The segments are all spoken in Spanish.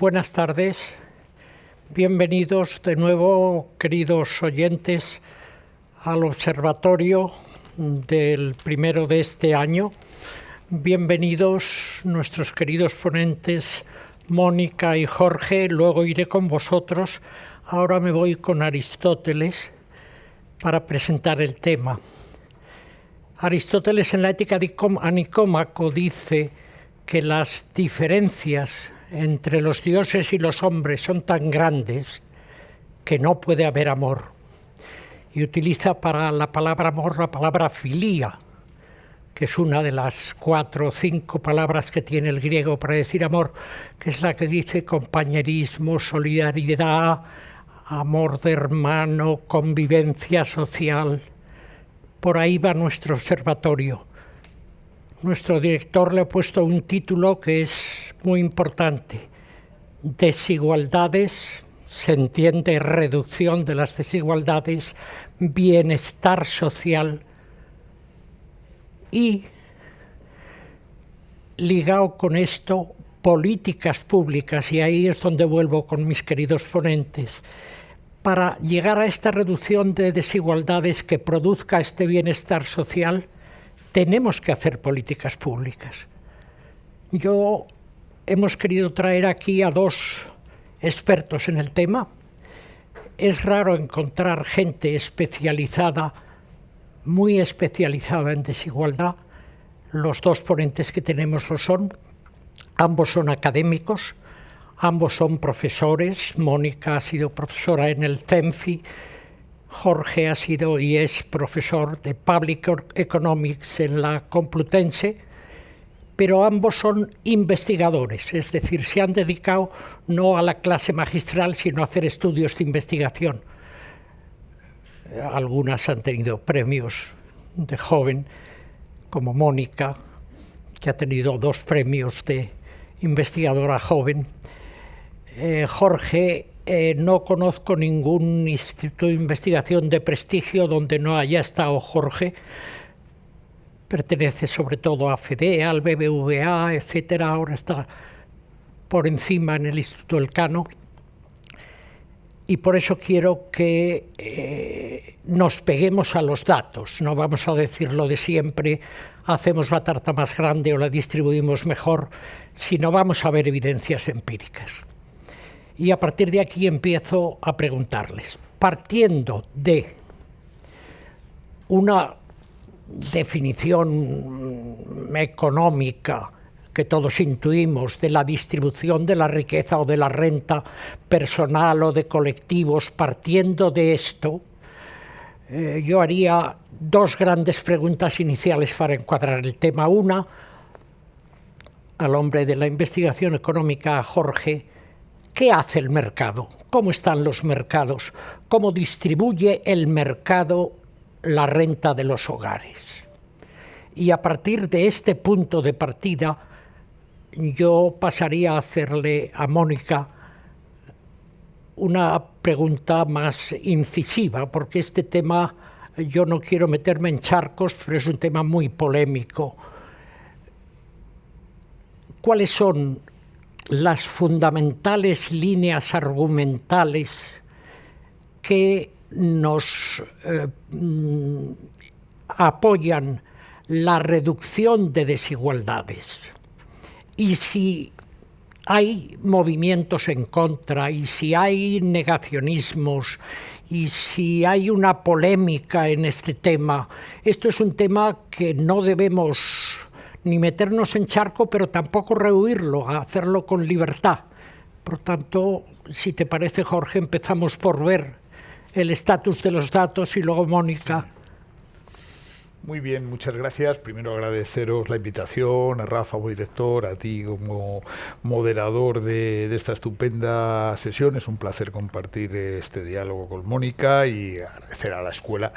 Buenas tardes, bienvenidos de nuevo, queridos oyentes, al observatorio del primero de este año. Bienvenidos nuestros queridos ponentes Mónica y Jorge, luego iré con vosotros. Ahora me voy con Aristóteles para presentar el tema. Aristóteles en la Ética a Nicómaco dice que las diferencias entre los dioses y los hombres son tan grandes que no puede haber amor. Y utiliza para la palabra amor la palabra filía, que es una de las 4 o 5 palabras que tiene el griego para decir amor, que es la que dice compañerismo, solidaridad, amor de hermano, convivencia social. Por ahí va nuestro observatorio. Nuestro director le ha puesto un título que es muy importante: Desigualdades, se entiende reducción de las desigualdades, bienestar social y, ligado con esto, políticas públicas, y ahí es donde vuelvo con mis queridos ponentes. Para llegar a esta reducción de desigualdades que produzca este bienestar social, tenemos que hacer políticas públicas. Hemos querido traer aquí a 2 expertos en el tema. Es raro encontrar gente especializada, muy especializada en desigualdad. Los 2 ponentes que tenemos lo son. Ambos son académicos, ambos son profesores. Mónica ha sido profesora en el CENFI, Jorge ha sido y es profesor de Public Economics en la Complutense, pero ambos son investigadores, es decir, se han dedicado no a la clase magistral, sino a hacer estudios de investigación. Algunas han tenido premios de joven, como Mónica, que ha tenido 2 premios de investigadora joven. Jorge, no conozco ningún instituto de investigación de prestigio donde no haya estado Jorge. Pertenece sobre todo a FEDE, al BBVA, etcétera. Ahora está por encima en el Instituto Elcano. Y por eso quiero que nos peguemos a los datos. No vamos a decir lo de siempre, hacemos la tarta más grande o la distribuimos mejor, sino vamos a ver evidencias empíricas. Y a partir de aquí empiezo a preguntarles, partiendo de una definición económica que todos intuimos de la distribución de la riqueza o de la renta personal o de colectivos, partiendo de esto, yo haría 2 grandes preguntas iniciales para encuadrar el tema. Una, al hombre de la investigación económica, a Jorge: ¿qué hace el mercado? ¿Cómo están los mercados? ¿Cómo distribuye el mercado la renta de los hogares? Y a partir de este punto de partida, yo pasaría a hacerle a Mónica una pregunta más incisiva, porque este tema, yo no quiero meterme en charcos, pero es un tema muy polémico. ¿Cuáles son las fundamentales líneas argumentales que nos apoyan la reducción de desigualdades? Y si hay movimientos en contra, y si hay negacionismos, y si hay una polémica en este tema. Esto es un tema que no debemos ni meternos en charco, pero tampoco rehuirlo, hacerlo con libertad. Por tanto, si te parece, Jorge, empezamos por ver el estatus de los datos y luego Mónica. Muy bien, muchas gracias. Primero agradeceros la invitación, a Rafa como director, a ti como moderador de esta estupenda sesión. Es un placer compartir este diálogo con Mónica y agradecer a la escuela.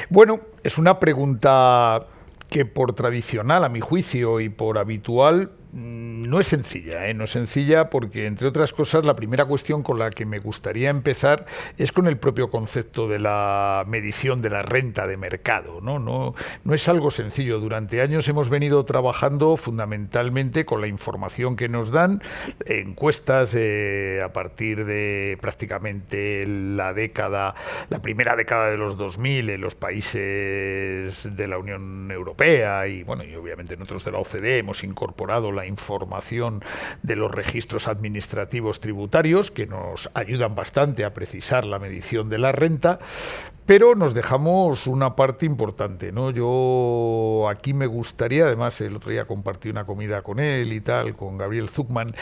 Bueno, es una pregunta que por tradicional, a mi juicio, y por habitual, no es sencilla, no es sencilla porque, entre otras cosas, la primera cuestión con la que me gustaría empezar es con el propio concepto de la medición de la renta de mercado, ¿no? No es algo sencillo. Durante años hemos venido trabajando fundamentalmente con la información que nos dan, encuestas a partir de prácticamente la primera década de los 2000 en los países de la Unión Europea y, bueno, y obviamente nosotros de la OCDE hemos incorporado la información de los registros administrativos tributarios que nos ayudan bastante a precisar la medición de la renta, pero nos dejamos una parte importante, ¿no? Yo aquí me gustaría, además el otro día compartí una comida con él y tal, con Gabriel Zuckman,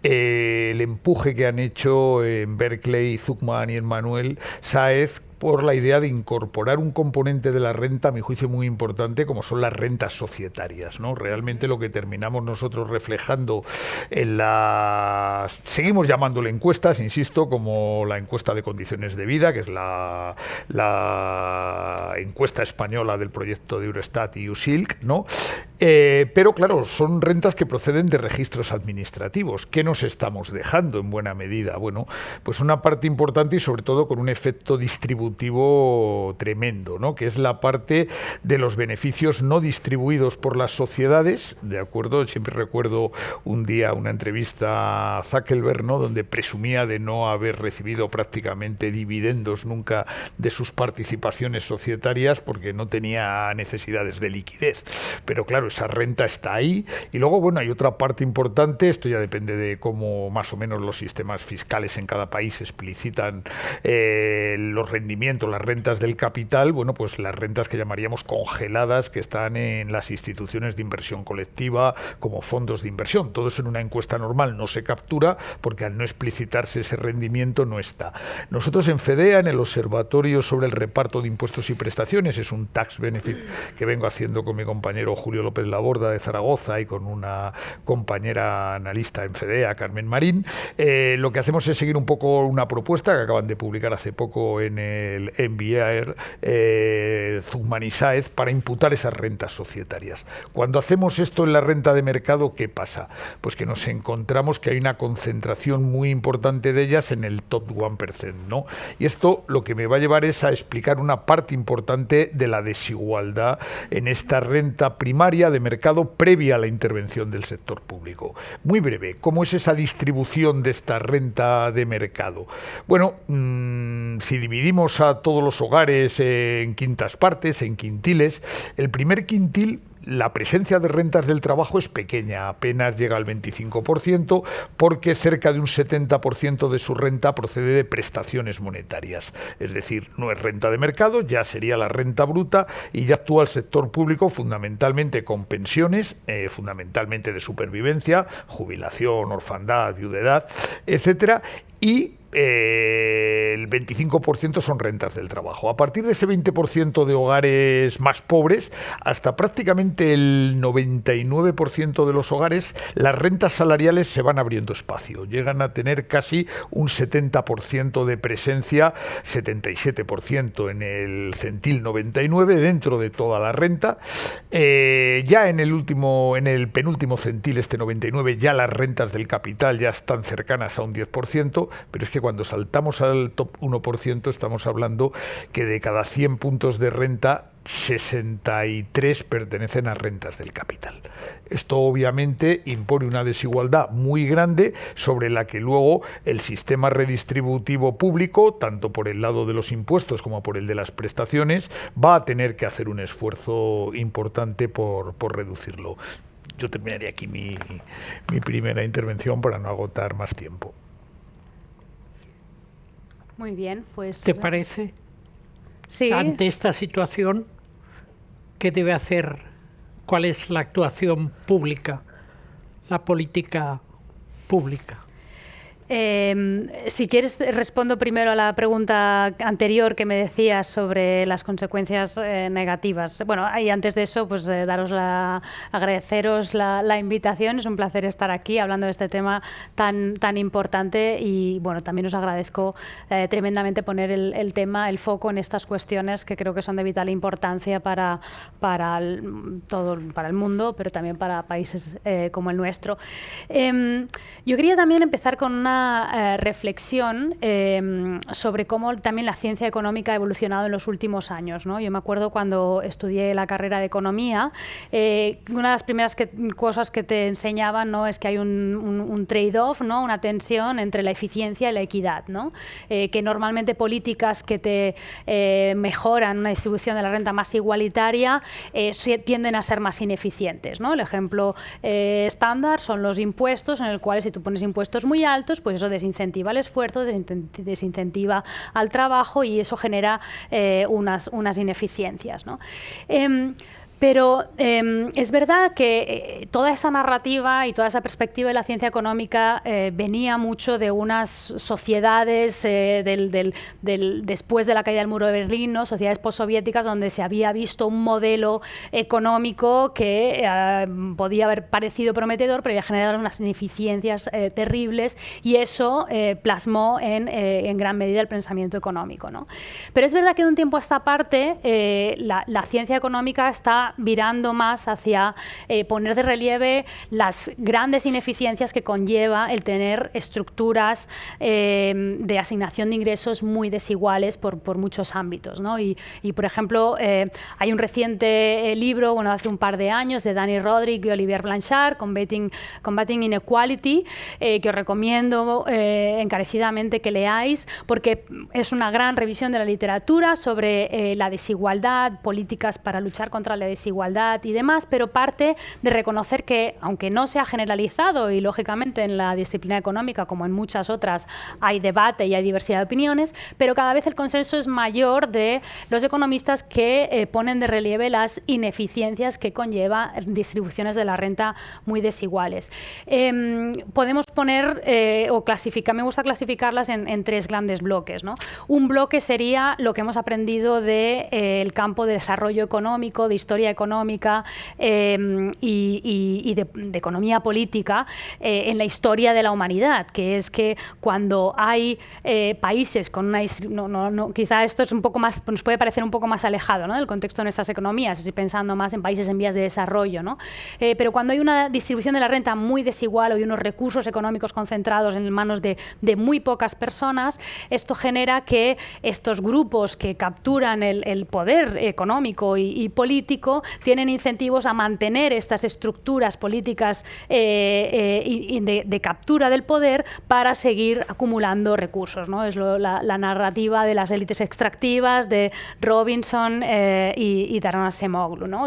el empuje que han hecho en Berkeley, Zuckman y Emmanuel Sáez por la idea de incorporar un componente de la renta, a mi juicio muy importante, como son las rentas societarias, ¿no? Realmente lo que terminamos nosotros reflejando en las... Seguimos llamándole encuestas, insisto, como la encuesta de condiciones de vida, que es la encuesta española del proyecto de Eurostat y USILC, ¿no? Pero claro, son rentas que proceden de registros administrativos. ¿Qué nos estamos dejando en buena medida? Bueno, pues una parte importante y sobre todo con un efecto distributivo tremendo, ¿no? Que es la parte de los beneficios no distribuidos por las sociedades, ¿de acuerdo? Siempre recuerdo un día una entrevista a Zuckerberg, ¿no? Donde presumía de no haber recibido prácticamente dividendos nunca de sus participaciones societarias porque no tenía necesidades de liquidez. Pero claro, esa renta está ahí. Y luego, bueno, hay otra parte importante, esto ya depende de cómo más o menos los sistemas fiscales en cada país explicitan los rendimientos, las rentas del capital, bueno, pues las rentas que llamaríamos congeladas, que están en las instituciones de inversión colectiva como fondos de inversión. Todo eso en una encuesta normal no se captura porque al no explicitarse ese rendimiento no está. Nosotros en FEDEA, en el Observatorio sobre el Reparto de Impuestos y Prestaciones, es un tax benefit que vengo haciendo con mi compañero Julio López Laborda de Zaragoza y con una compañera analista en FEDEA, Carmen Marín, lo que hacemos es seguir un poco una propuesta que acaban de publicar hace poco en el enviar Zuckman y Sáez para imputar esas rentas societarias. Cuando hacemos esto en la renta de mercado, ¿qué pasa? Pues que nos encontramos que hay una concentración muy importante de ellas en el top 1%, ¿no? Y esto lo que me va a llevar es a explicar una parte importante de la desigualdad en esta renta primaria de mercado previa a la intervención del sector público. Muy breve, ¿cómo es esa distribución de esta renta de mercado? Bueno, si dividimos a todos los hogares en quintas partes, en quintiles, el primer quintil, la presencia de rentas del trabajo es pequeña, apenas llega al 25%, porque cerca de un 70% de su renta procede de prestaciones monetarias. Es decir, no es renta de mercado, ya sería la renta bruta, y ya actúa el sector público fundamentalmente con pensiones, fundamentalmente de supervivencia, jubilación, orfandad, viudedad, etcétera, y el 25% son rentas del trabajo. A partir de ese 20% de hogares más pobres, hasta prácticamente el 99% de los hogares, las rentas salariales se van abriendo espacio. Llegan a tener casi un 70% de presencia, 77% en el centil 99 dentro de toda la renta. Ya en el penúltimo centil, este 99, ya las rentas del capital ya están cercanas a un 10%, pero es que cuando saltamos al top 1% estamos hablando que de cada 100 puntos de renta, 63 pertenecen a rentas del capital. Esto obviamente impone una desigualdad muy grande sobre la que luego el sistema redistributivo público, tanto por el lado de los impuestos como por el de las prestaciones, va a tener que hacer un esfuerzo importante por reducirlo. Yo terminaría aquí mi primera intervención para no agotar más tiempo. Muy bien, pues... ¿Te parece? Sí. Ante esta situación, ¿qué debe hacer? ¿Cuál es la actuación pública, la política pública? Si quieres, respondo primero a la pregunta anterior que me decías sobre las consecuencias negativas. Bueno, y antes de eso, pues agradeceros la invitación. Es un placer estar aquí hablando de este tema tan importante y bueno, también os agradezco tremendamente poner el foco en estas cuestiones que creo que son de vital importancia para el mundo, pero también para países como el nuestro. Yo quería también empezar con una reflexión sobre cómo también la ciencia económica ha evolucionado en los últimos años, ¿no? Yo me acuerdo cuando estudié la carrera de economía, una de las primeras cosas que te enseñaban, ¿no?, es que hay un trade-off, ¿no?, una tensión entre la eficiencia y la equidad, ¿no? Que normalmente políticas que te mejoran una distribución de la renta más igualitaria tienden a ser más ineficientes, ¿no? El ejemplo estándar son los impuestos, en el cual si tú pones impuestos muy altos, pues eso desincentiva el esfuerzo, desincentiva al trabajo y eso genera unas ineficiencias, ¿no? Pero es verdad que toda esa narrativa y toda esa perspectiva de la ciencia económica venía mucho de unas sociedades después de la caída del muro de Berlín, ¿no?, sociedades postsoviéticas donde se había visto un modelo económico que podía haber parecido prometedor, pero había generado unas ineficiencias terribles y eso plasmó en gran medida el pensamiento económico, ¿no? Pero es verdad que de un tiempo a esta parte la ciencia económica está virando más hacia poner de relieve las grandes ineficiencias que conlleva el tener estructuras de asignación de ingresos muy desiguales por muchos ámbitos, ¿no? Y por ejemplo, hay un reciente libro, bueno, hace un par de años, de Dani Rodrik y Olivier Blanchard, Combating Inequality, que os recomiendo encarecidamente que leáis, porque es una gran revisión de la literatura sobre la desigualdad, políticas para luchar contra la desigualdad y demás, pero parte de reconocer que, aunque no se ha generalizado y lógicamente en la disciplina económica, como en muchas otras, hay debate y hay diversidad de opiniones, pero cada vez el consenso es mayor de los economistas que ponen de relieve las ineficiencias que conlleva distribuciones de la renta muy desiguales. Podemos poner o clasificar, me gusta clasificarlas en tres grandes bloques, ¿no? Un bloque sería lo que hemos aprendido del campo de desarrollo económico, de historia económica y de economía política en la historia de la humanidad, que es que cuando hay países con una quizá esto es un poco más, nos puede parecer un poco más alejado, ¿no?, del contexto de nuestras economías, estoy pensando más en países en vías de desarrollo, ¿no? Pero cuando hay una distribución de la renta muy desigual o hay unos recursos económicos concentrados en manos de muy pocas personas, esto genera que estos grupos que capturan el poder económico y político tienen incentivos a mantener estas estructuras políticas de captura del poder para seguir acumulando recursos, ¿no? Es la narrativa de las élites extractivas de Robinson y Daron Acemoglu, ¿no?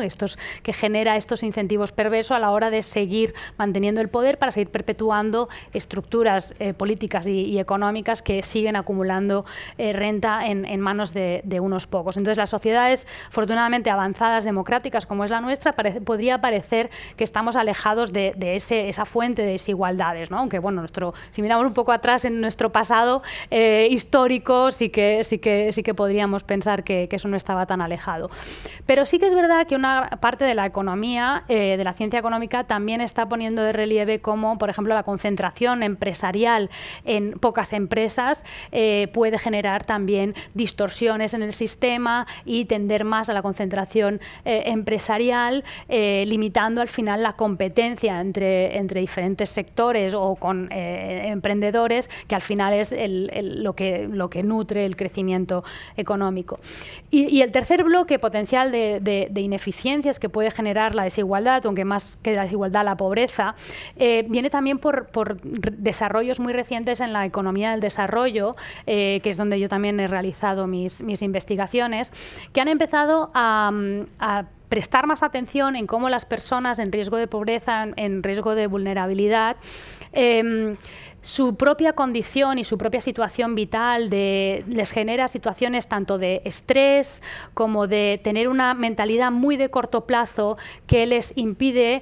Que genera estos incentivos perversos a la hora de seguir manteniendo el poder para seguir perpetuando estructuras políticas y económicas que siguen acumulando renta en manos de unos pocos. Entonces, las sociedades afortunadamente avanzadas, democráticas, como es la nuestra, podría parecer que estamos alejados de esa fuente de desigualdades, ¿no? Aunque, bueno, si miramos un poco atrás en nuestro pasado histórico, sí que podríamos pensar que eso no estaba tan alejado. Pero sí que es verdad que una parte de la economía, de la ciencia económica, también está poniendo de relieve cómo, por ejemplo, la concentración empresarial en pocas empresas puede generar también distorsiones en el sistema y tender más a la concentración empresarial, limitando al final la competencia entre diferentes sectores o con emprendedores, que al final es lo que nutre el crecimiento económico. Y el tercer bloque potencial de ineficiencias que puede generar la desigualdad, aunque más que la desigualdad, la pobreza, viene también por desarrollos muy recientes en la economía del desarrollo, que es donde yo también he realizado mis investigaciones, que han empezado a prestar más atención en cómo las personas en riesgo de pobreza, en riesgo de vulnerabilidad, su propia condición y su propia situación vital les genera situaciones tanto de estrés como de tener una mentalidad muy de corto plazo que les impide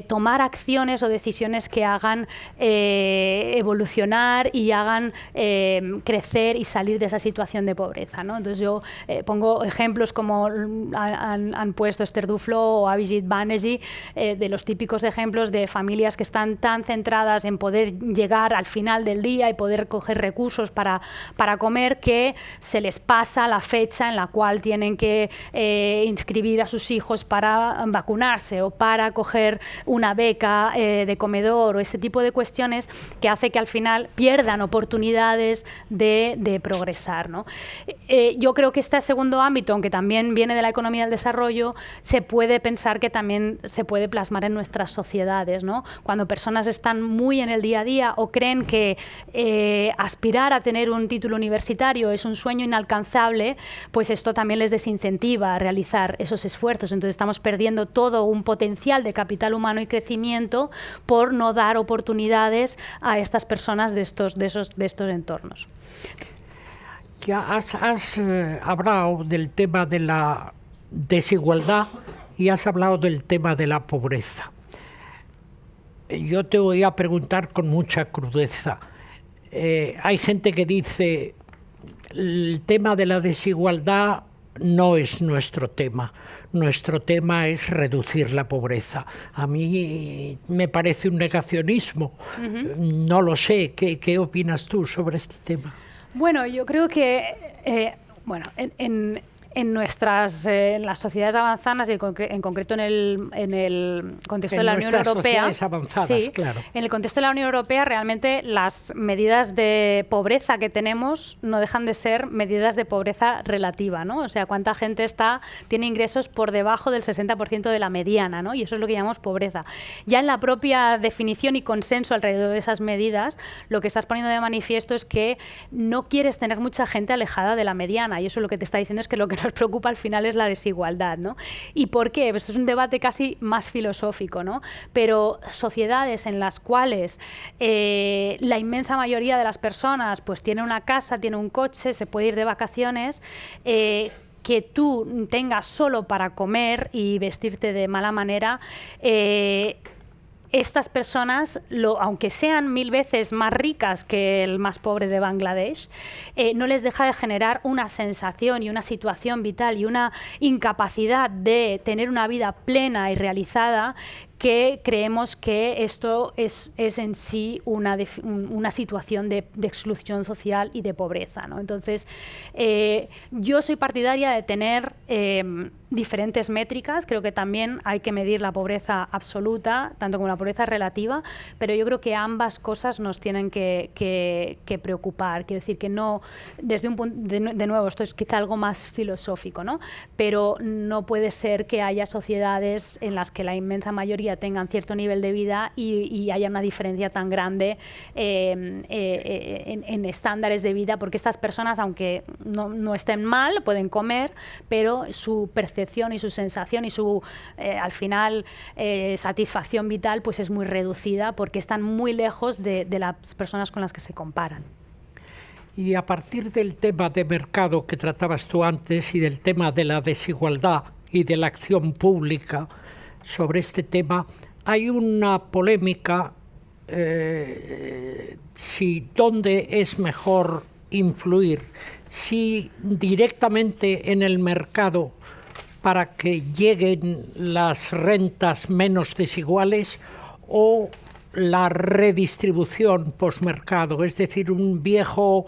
tomar acciones o decisiones que hagan evolucionar y hagan crecer y salir de esa situación de pobreza, ¿no? Entonces yo pongo ejemplos como han puesto Esther Duflo o Abhijit Banerjee, de los típicos ejemplos de familias que están tan centradas en poder llegar al final del día y poder coger recursos para comer, que se les pasa la fecha en la cual tienen que inscribir a sus hijos para vacunarse o para coger una beca de comedor, o ese tipo de cuestiones que hace que al final pierdan oportunidades de progresar, ¿no? Yo creo que este segundo ámbito, aunque también viene de la economía del desarrollo, se puede pensar que también se puede plasmar en nuestras sociedades, ¿no? Cuando personas están muy en el día a día o creen que aspirar a tener un título universitario es un sueño inalcanzable, pues esto también les desincentiva a realizar esos esfuerzos. Entonces estamos perdiendo todo un potencial de capital humano y crecimiento por no dar oportunidades a estas personas de estos entornos. Ya has hablado del tema de la desigualdad y has hablado del tema de la pobreza. Yo te voy a preguntar con mucha crudeza. Hay gente que dice, el tema de la desigualdad no es nuestro tema es reducir la pobreza. A mí me parece un negacionismo. No lo sé. ¿Qué opinas tú sobre este tema? Bueno, yo creo que en las sociedades avanzadas y en concreto en el contexto de la Unión Europea, claro. En el contexto de la Unión Europea, realmente las medidas de pobreza que tenemos no dejan de ser medidas de pobreza relativa, ¿no? O sea, cuánta gente tiene ingresos por debajo del 60% de la mediana, ¿no? Y eso es lo que llamamos pobreza. Ya en la propia definición y consenso alrededor de esas medidas, lo que estás poniendo de manifiesto es que no quieres tener mucha gente alejada de la mediana, y eso lo que te está diciendo es que lo que nos preocupa al final es la desigualdad, ¿no? ¿Y por qué? Pues esto es un debate casi más filosófico, ¿no? Pero sociedades en las cuales la inmensa mayoría de las personas pues tiene una casa, tiene un coche, se puede ir de vacaciones, que tú tengas solo para comer y vestirte de mala manera, estas personas, aunque sean 1000 veces más ricas que el más pobre de Bangladesh, no les deja de generar una sensación y una situación vital y una incapacidad de tener una vida plena y realizada, que creemos que esto es en sí una situación de exclusión social y de pobreza, ¿no? Entonces, yo soy partidaria de tener diferentes métricas. Creo que también hay que medir la pobreza absoluta, tanto como la pobreza relativa, pero yo creo que ambas cosas nos tienen que preocupar. Quiero decir que no, desde un punto, de nuevo, esto es quizá algo más filosófico, ¿no? Pero no puede ser que haya sociedades en las que la inmensa mayoría tengan cierto nivel de vida y haya una diferencia tan grande en estándares de vida, porque estas personas, aunque no estén mal, pueden comer, pero su percepción y su sensación y su, al final, satisfacción vital pues es muy reducida, porque están muy lejos de las personas con las que se comparan. Y a partir del tema de mercado que tratabas tú antes y del tema de la desigualdad y de la acción pública sobre este tema, hay una polémica si dónde es mejor influir, si directamente en el mercado para que lleguen las rentas menos desiguales, o la redistribución posmercado, es decir, un viejo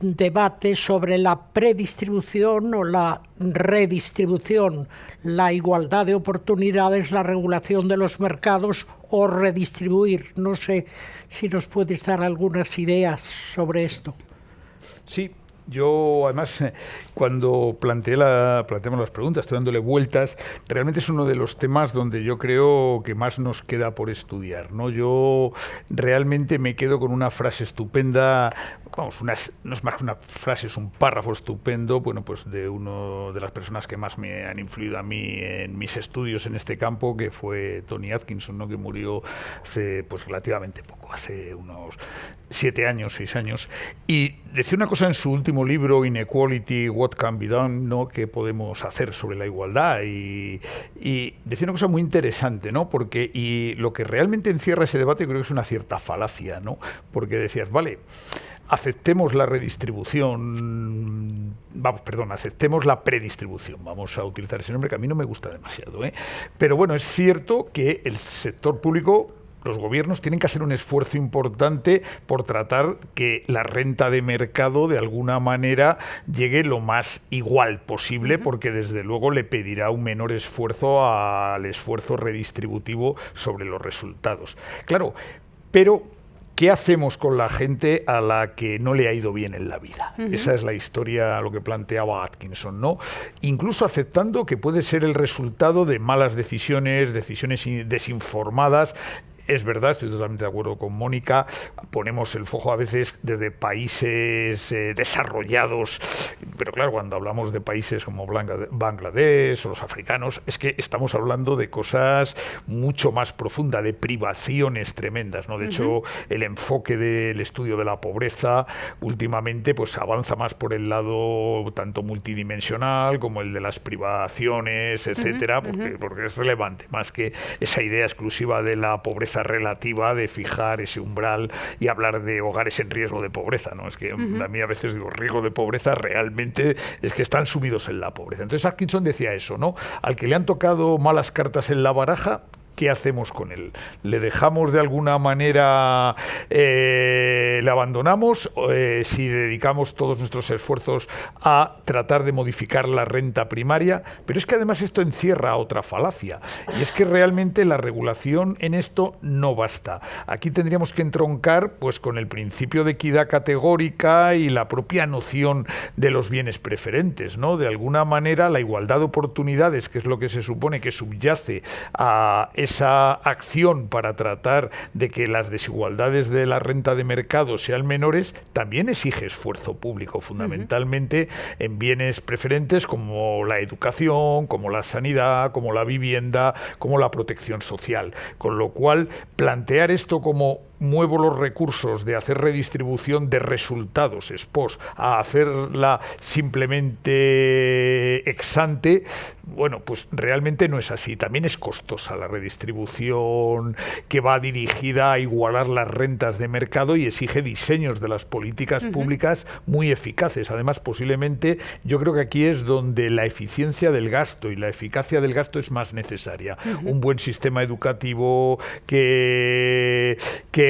debate sobre la predistribución o la redistribución, la igualdad de oportunidades, la regulación de los mercados o redistribuir. No sé si nos puedes dar algunas ideas sobre esto. Sí, Yo, además, cuando planteamos las preguntas, estoy dándole vueltas, realmente es uno de los temas donde yo creo que más nos queda por estudiar, ¿no? Yo realmente me quedo con una frase estupenda, vamos, no es más que una frase, es un párrafo estupendo, bueno, pues de una de las personas que más me han influido a mí en mis estudios en este campo, que fue Tony Atkinson, ¿no? Que murió hace pues relativamente poco, hace unos 7 años, 6 años, y decía una cosa en su último libro, Inequality, What Can Be Done, ¿no? ¿Qué podemos hacer sobre la igualdad? Y decía una cosa muy interesante, ¿no? Porque, y lo que realmente encierra ese debate creo que es una cierta falacia, ¿no? Porque decías, vale, aceptemos la redistribución, aceptemos la predistribución, vamos a utilizar ese nombre que a mí no me gusta demasiado, ¿eh? Pero bueno, es cierto que el sector público, los gobiernos tienen que hacer un esfuerzo importante por tratar que la renta de mercado de alguna manera llegue lo más igual posible, porque desde luego le pedirá un menor esfuerzo al esfuerzo redistributivo sobre los resultados. Claro, pero ¿qué hacemos con la gente a la que no le ha ido bien en la vida? Esa es la historia, lo que planteaba Atkinson, ¿no? Incluso aceptando que puede ser el resultado de malas decisiones, decisiones desinformadas. Es verdad, estoy totalmente de acuerdo con Mónica, ponemos el foco a veces desde países desarrollados, pero claro, cuando hablamos de países como Bangladesh o los africanos, es que estamos hablando de cosas mucho más profundas, de privaciones tremendas, ¿no? De hecho, el enfoque del estudio de la pobreza últimamente pues avanza más por el lado tanto multidimensional como el de las privaciones, etcétera, porque es relevante, más que esa idea exclusiva de la pobreza relativa, de fijar ese umbral y hablar de hogares en riesgo de pobreza, ¿no? Es que a mí a veces digo, riesgo de pobreza realmente es que están sumidos en la pobreza. Entonces Atkinson decía eso, ¿no? Al que le han tocado malas cartas en la baraja, ¿qué hacemos con él? ¿Le dejamos de alguna manera, le abandonamos, si dedicamos todos nuestros esfuerzos a tratar de modificar la renta primaria? Pero es que además esto encierra otra falacia, y es que realmente la regulación en esto no basta. Aquí tendríamos que entroncar pues con el principio de equidad categórica y la propia noción de los bienes preferentes, ¿no? De alguna manera la igualdad de oportunidades, que es lo que se supone que subyace a esa acción para tratar de que las desigualdades de la renta de mercado sean menores, también exige esfuerzo público, fundamentalmente en bienes preferentes como la educación, como la sanidad, como la vivienda, como la protección social. Con lo cual, plantear esto como muevo los recursos de hacer redistribución de resultados ex post a hacerla simplemente ex ante, bueno, pues realmente no es así. También es costosa la redistribución que va dirigida a igualar las rentas de mercado y exige diseños de las políticas públicas muy eficaces. Además, posiblemente, yo creo que aquí es donde la eficiencia del gasto y la eficacia del gasto es más necesaria. Un buen sistema educativo que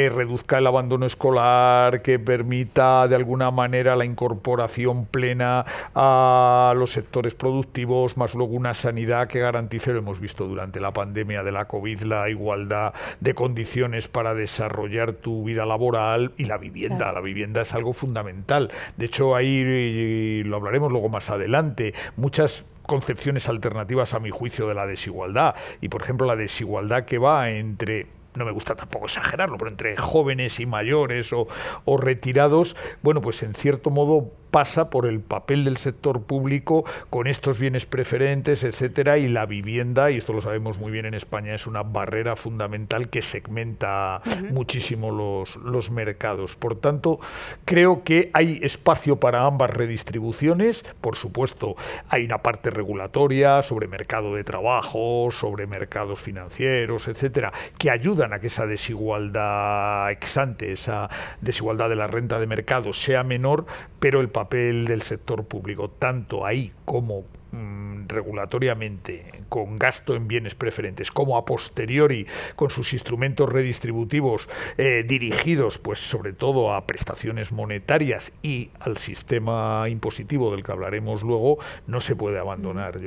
reduzca el abandono escolar, que permita de alguna manera la incorporación plena a los sectores productivos, más luego una sanidad que garantice, lo hemos visto durante la pandemia de la COVID, la igualdad de condiciones para desarrollar tu vida laboral, y la vivienda. Claro. La vivienda es algo fundamental. De hecho, ahí lo hablaremos luego más adelante. Muchas concepciones alternativas a mi juicio de la desigualdad, y por ejemplo la desigualdad que va entre, no me gusta tampoco exagerarlo, pero entre jóvenes y mayores o retirados, bueno, pues en cierto modo pasa por el papel del sector público con estos bienes preferentes, etcétera, y la vivienda, y esto lo sabemos muy bien en España, es una barrera fundamental que segmenta muchísimo los mercados. Por tanto, creo que hay espacio para ambas redistribuciones. Por supuesto, hay una parte regulatoria sobre mercado de trabajo, sobre mercados financieros, etcétera, que ayudan a que esa desigualdad ex ante, esa desigualdad de la renta de mercado sea menor, pero el papel del sector público, tanto ahí como regulatoriamente con gasto en bienes preferentes, como a posteriori con sus instrumentos redistributivos dirigidos pues sobre todo a prestaciones monetarias y al sistema impositivo del que hablaremos luego, no se puede abandonar.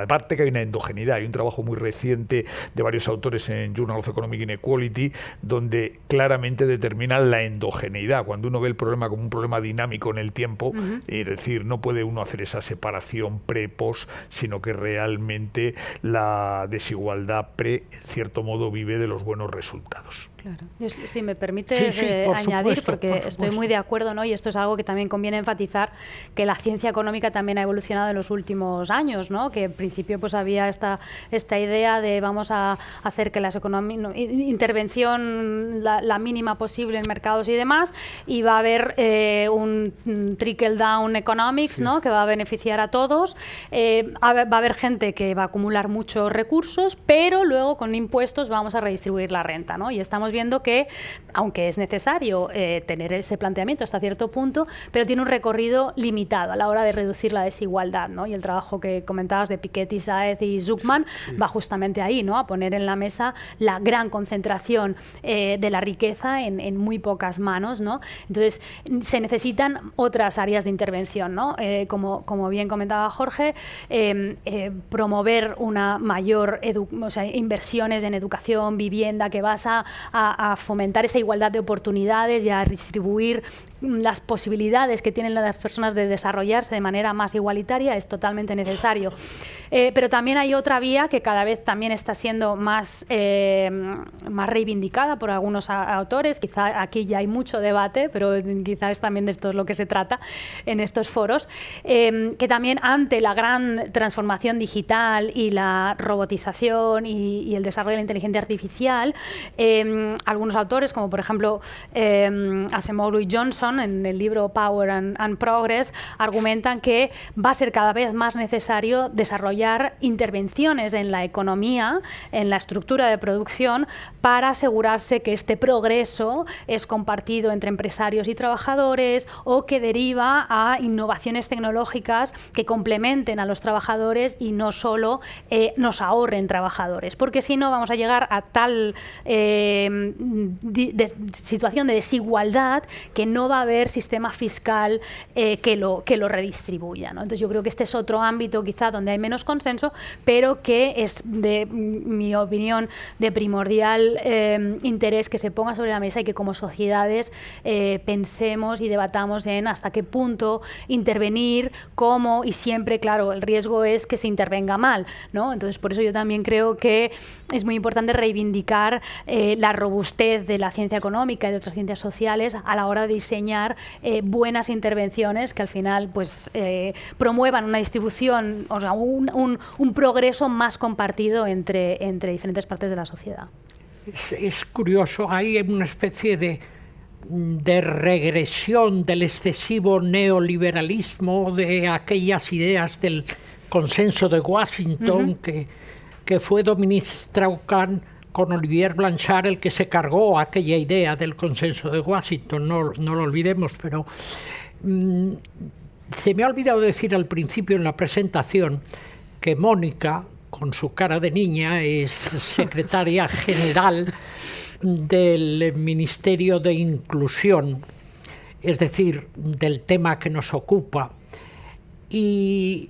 Aparte que hay una endogeneidad, hay un trabajo muy reciente de varios autores en Journal of Economic Inequality donde claramente determinan la endogeneidad, cuando uno ve el problema como un problema dinámico en el tiempo, es decir, no puede uno hacer esa separación pre-post, sino que realmente la desigualdad pre, en cierto modo, vive de los buenos resultados. Claro. Si me permite añadir, porque estoy muy de acuerdo, ¿no? Y esto es algo que también conviene enfatizar, que la ciencia económica también ha evolucionado en los últimos años, ¿no? Que en principio pues había esta idea de vamos a hacer que las intervención la mínima posible en mercados y demás, y va a haber un trickle down economics, ¿no? Que va a beneficiar a todos, va a haber gente que va a acumular muchos recursos, pero luego con impuestos vamos a redistribuir la renta, ¿no? Y estamos viendo que, aunque es necesario tener ese planteamiento hasta cierto punto, pero tiene un recorrido limitado a la hora de reducir la desigualdad, ¿no? Y el trabajo que comentabas de Piketty, Saez y Zucman va justamente ahí, ¿no? A poner en la mesa la gran concentración de la riqueza en muy pocas manos, ¿no? Entonces, se necesitan otras áreas de intervención, ¿no? Como bien comentaba Jorge, promover una mayor inversiones en educación, vivienda, que vas a fomentar esa igualdad de oportunidades y a distribuir las posibilidades que tienen las personas de desarrollarse de manera más igualitaria, es totalmente necesario. Pero también hay otra vía que cada vez también está siendo más reivindicada por algunos autores. Quizá aquí ya hay mucho debate, pero quizás también de esto es lo que se trata en estos foros, que también ante la gran transformación digital y la robotización y el desarrollo de la inteligencia artificial, algunos autores, como por ejemplo Acemoglu y Johnson, en el libro Power and Progress, argumentan que va a ser cada vez más necesario desarrollar intervenciones en la economía, en la estructura de producción, para asegurarse que este progreso es compartido entre empresarios y trabajadores, o que deriva a innovaciones tecnológicas que complementen a los trabajadores y no solo nos ahorren trabajadores, porque si no vamos a llegar a tal situación de desigualdad que no va a haber sistema fiscal que lo redistribuya, ¿no? Entonces yo creo que este es otro ámbito quizá donde hay menos consenso, pero que es, de mi opinión, de primordial interés que se ponga sobre la mesa y que como sociedades pensemos y debatamos en hasta qué punto intervenir, cómo, y siempre, claro, el riesgo es que se intervenga mal, ¿no? Entonces por eso yo también creo que es muy importante reivindicar la robustez de la ciencia económica y de otras ciencias sociales a la hora de diseñar buenas intervenciones que al final pues promuevan una distribución, o sea, un progreso más compartido entre diferentes partes de la sociedad. Es curioso, hay una especie de regresión del excesivo neoliberalismo, de aquellas ideas del consenso de Washington, que fue Dominique Strauss-Kahn con Olivier Blanchard el que se cargó aquella idea del consenso de Washington, no lo olvidemos, pero se me ha olvidado decir al principio en la presentación que Mónica, con su cara de niña, es secretaria general del Ministerio de Inclusión, es decir, del tema que nos ocupa. Y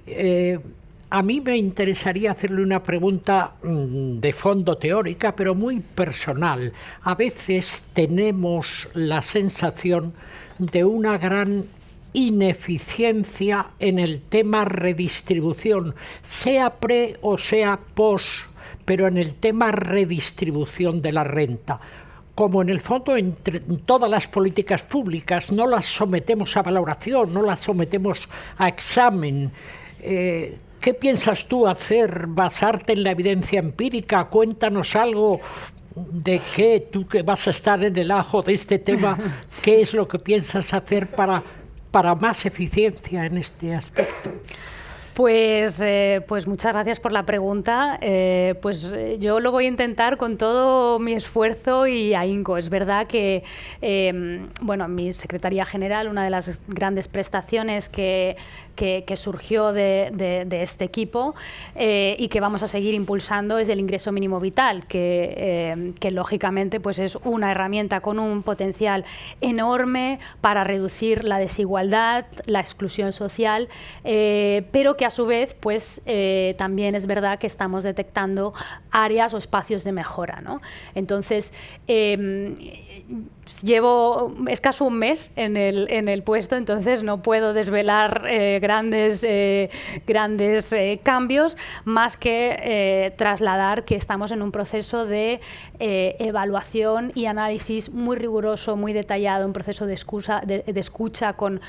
a mí me interesaría hacerle una pregunta de fondo teórica, pero muy personal. A veces tenemos la sensación de una gran ineficiencia en el tema redistribución, sea pre o sea post, pero en el tema redistribución de la renta. Como en el fondo en todas las políticas públicas no las sometemos a valoración, no las sometemos a examen. ¿Qué piensas tú hacer? ¿Basarte en la evidencia empírica? Cuéntanos algo de qué, tú que vas a estar en el ajo de este tema, ¿qué es lo que piensas hacer para más eficiencia en este aspecto? Pues muchas gracias por la pregunta. Yo lo voy a intentar con todo mi esfuerzo y ahínco. Es verdad que, mi Secretaría General, una de las grandes prestaciones que surgió de este equipo y que vamos a seguir impulsando es el ingreso mínimo vital, que lógicamente pues es una herramienta con un potencial enorme para reducir la desigualdad, la exclusión social, pero que a su vez pues también es verdad que estamos detectando áreas o espacios de mejora, ¿no? Entonces, llevo escaso un mes en el puesto, entonces no puedo desvelar grandes cambios, más que trasladar que estamos en un proceso de evaluación y análisis muy riguroso, muy detallado, un proceso de escucha con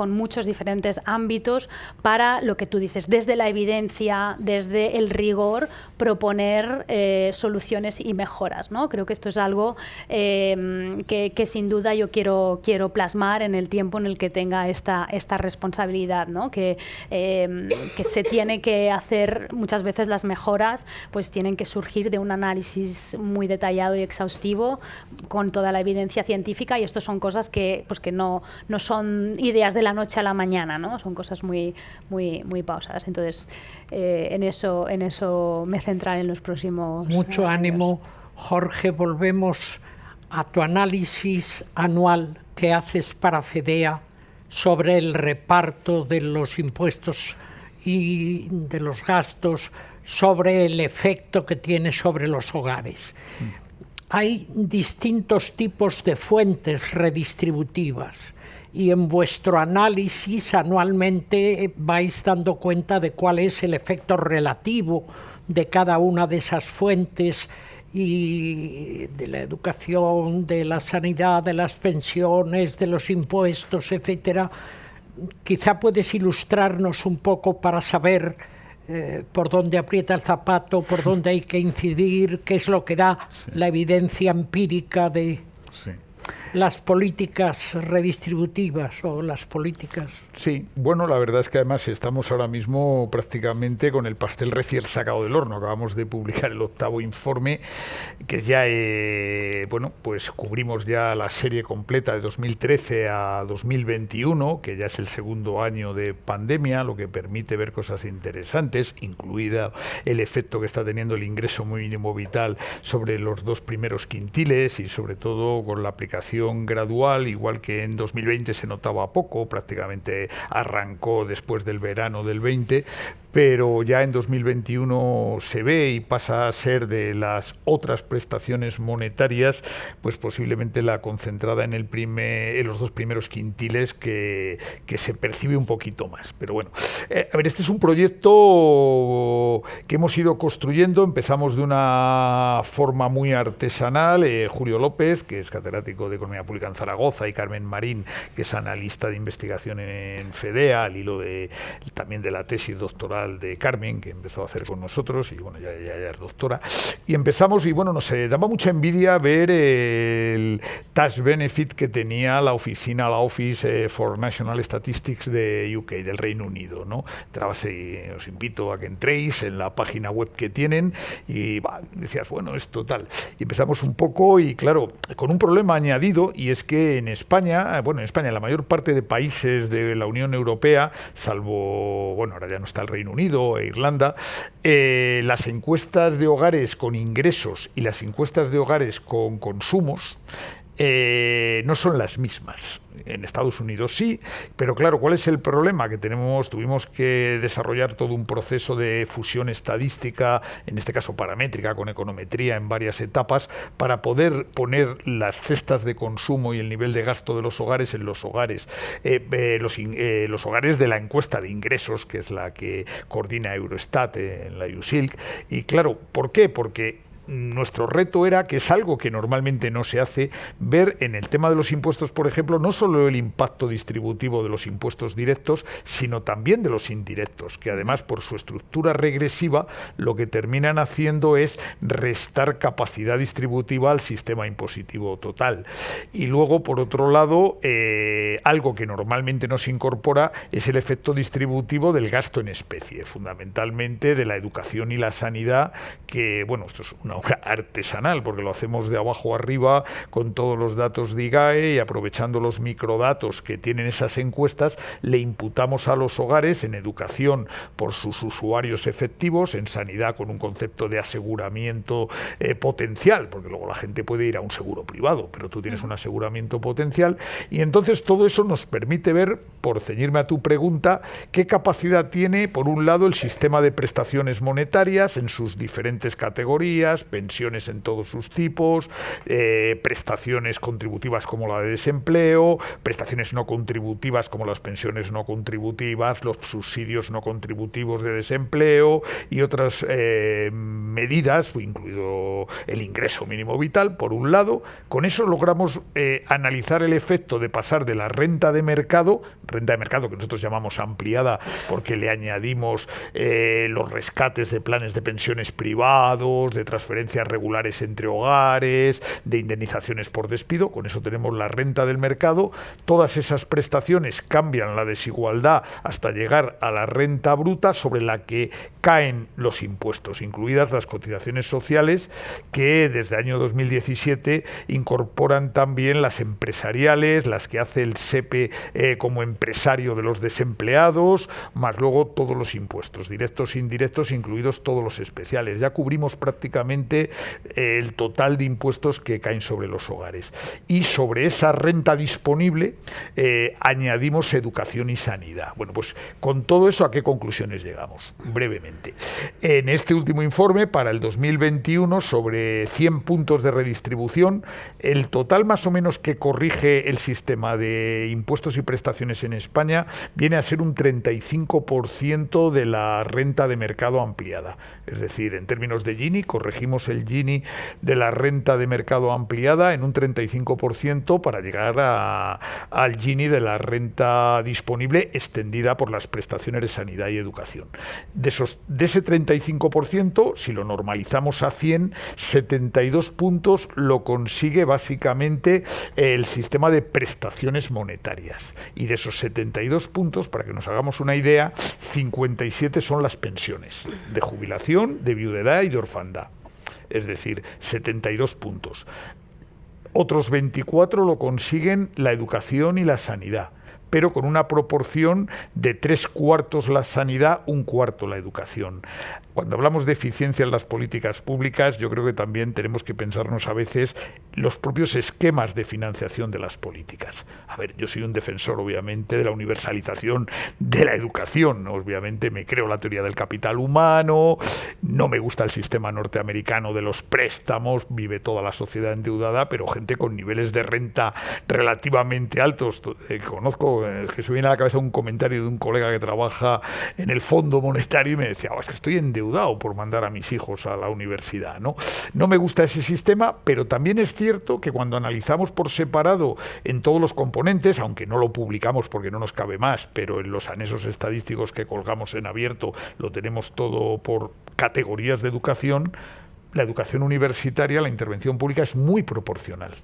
muchos diferentes ámbitos para lo que tú dices, desde la evidencia, desde el rigor, proponer soluciones y mejoras, ¿no? Creo que esto es algo que sin duda yo quiero plasmar en el tiempo en el que tenga esta responsabilidad, ¿no? Que se tiene que hacer muchas veces las mejoras, pues tienen que surgir de un análisis muy detallado y exhaustivo con toda la evidencia científica, y esto son cosas que no son ideas de la noche a la mañana, ¿no? Son cosas muy pausadas. Entonces, en eso me centraré en los próximos Mucho años. ánimo, Jorge. Volvemos a tu análisis anual que haces para FEDEA sobre el reparto de los impuestos y de los gastos, sobre el efecto que tiene sobre los hogares. Hay distintos tipos de fuentes redistributivas y en vuestro análisis anualmente vais dando cuenta de cuál es el efecto relativo de cada una de esas fuentes, y de la educación, de la sanidad, de las pensiones, de los impuestos, etcétera. Quizá puedes ilustrarnos un poco para saber por dónde aprieta el zapato, por dónde hay que incidir, qué es lo que da la evidencia empírica de las políticas redistributivas o las políticas. Sí, bueno, la verdad es que además estamos ahora mismo prácticamente con el pastel recién sacado del horno. Acabamos de publicar el 8º informe, que ya, pues cubrimos ya la serie completa de 2013 a 2021, que ya es el segundo año de pandemia, lo que permite ver cosas interesantes, incluida el efecto que está teniendo el ingreso mínimo vital sobre los 2 primeros quintiles y sobre todo con la aplicación gradual, igual que en 2020 se notaba poco, prácticamente arrancó después del verano del 20, pero ya en 2021 se ve y pasa a ser de las otras prestaciones monetarias, pues posiblemente la concentrada en los 2 primeros quintiles que se percibe un poquito más. Pero bueno, a ver, este es un proyecto que hemos ido construyendo. Empezamos de una forma muy artesanal. Julio López, que es catedrático de Economía Pública en Zaragoza, y Carmen Marín, que es analista de investigación en FEDEA, al hilo también de la tesis doctoral de Carmen, que empezó a hacer con nosotros, y bueno, ya es doctora. Y empezamos, y bueno, nos daba mucha envidia ver el tax benefit que tenía la Office for National Statistics de UK, del Reino Unido, ¿no? Entrabas y os invito a que entréis en la página web que tienen, y decías, bueno, es total. Y empezamos un poco, y claro, con un problema añadido, y es que en España, la mayor parte de países de la Unión Europea, salvo, bueno, ahora ya no está el Reino Unido e Irlanda, las encuestas de hogares con ingresos y las encuestas de hogares con consumos no son las mismas. En Estados Unidos sí, pero claro, ¿cuál es el problema? Que tuvimos que desarrollar todo un proceso de fusión estadística, en este caso paramétrica, con econometría en varias etapas, para poder poner las cestas de consumo y el nivel de gasto de los hogares en los hogares, los hogares de la encuesta de ingresos, que es la que coordina Eurostat en la USILC. Y claro, ¿por qué? Porque nuestro reto era, que es algo que normalmente no se hace, ver en el tema de los impuestos, por ejemplo, no solo el impacto distributivo de los impuestos directos, sino también de los indirectos, que además por su estructura regresiva lo que terminan haciendo es restar capacidad distributiva al sistema impositivo total. Y luego, por otro lado, algo que normalmente no se incorpora es el efecto distributivo del gasto en especie, fundamentalmente de la educación y la sanidad, que, bueno, esto es una obra artesanal, porque lo hacemos de abajo arriba con todos los datos de IGAE y aprovechando los microdatos que tienen esas encuestas, le imputamos a los hogares en educación por sus usuarios efectivos, en sanidad con un concepto de aseguramiento potencial, porque luego la gente puede ir a un seguro privado, pero tú tienes un aseguramiento potencial, y entonces todo eso nos permite ver, por ceñirme a tu pregunta, qué capacidad tiene, por un lado, el sistema de prestaciones monetarias en sus diferentes categorías, pensiones en todos sus tipos, prestaciones contributivas como la de desempleo, prestaciones no contributivas como las pensiones no contributivas, los subsidios no contributivos de desempleo y otras medidas, incluido el ingreso mínimo vital, por un lado. Con eso logramos analizar el efecto de pasar de la renta de mercado que nosotros llamamos ampliada porque le añadimos los rescates de planes de pensiones privados, de transferencias regulares entre hogares, de indemnizaciones por despido. Con eso tenemos la renta del mercado. Todas esas prestaciones cambian la desigualdad hasta llegar a la renta bruta, sobre la que caen los impuestos, incluidas las cotizaciones sociales, que desde el año 2017 incorporan también las empresariales, las que hace el SEPE como empresario de los desempleados, más luego todos los impuestos, directos e indirectos, incluidos todos los especiales. Ya cubrimos prácticamente el total de impuestos que caen sobre los hogares. Y sobre esa renta disponible añadimos educación y sanidad. Bueno, pues con todo eso, ¿a qué conclusiones llegamos? Brevemente. En este último informe, para el 2021, sobre 100 puntos de redistribución, el total más o menos que corrige el sistema de impuestos y prestaciones en España viene a ser un 35% de la renta de mercado ampliada. Es decir, en términos de Gini, corregimos el Gini de la renta de mercado ampliada en un 35% para llegar al Gini de la renta disponible extendida por las prestaciones de sanidad y educación. De ese 35%, si lo normalizamos a 100, 72 puntos lo consigue básicamente el sistema de prestaciones monetarias. Y de esos 72 puntos, para que nos hagamos una idea, 57 son las pensiones de jubilación, de viudedad y de orfandad. Es decir, 72 puntos. Otros 24 lo consiguen la educación y la sanidad, pero con una proporción de 3/4 la sanidad, 1/4 la educación. Cuando hablamos de eficiencia en las políticas públicas, yo creo que también tenemos que pensarnos a veces los propios esquemas de financiación de las políticas. A ver, yo soy un defensor, obviamente, de la universalización de la educación. Obviamente me creo la teoría del capital humano, no me gusta el sistema norteamericano de los préstamos, vive toda la sociedad endeudada, pero gente con niveles de renta relativamente altos. Conozco, que se viene a la cabeza un comentario de un colega que trabaja en el Fondo Monetario y me decía, es que estoy endeudado por mandar a mis hijos a la universidad, ¿no? No me gusta ese sistema, pero también es cierto que cuando analizamos por separado en todos los componentes, aunque no lo publicamos porque no nos cabe más, pero en los anexos estadísticos que colgamos en abierto lo tenemos todo por categorías de educación, la educación universitaria, la intervención pública es muy proporcional.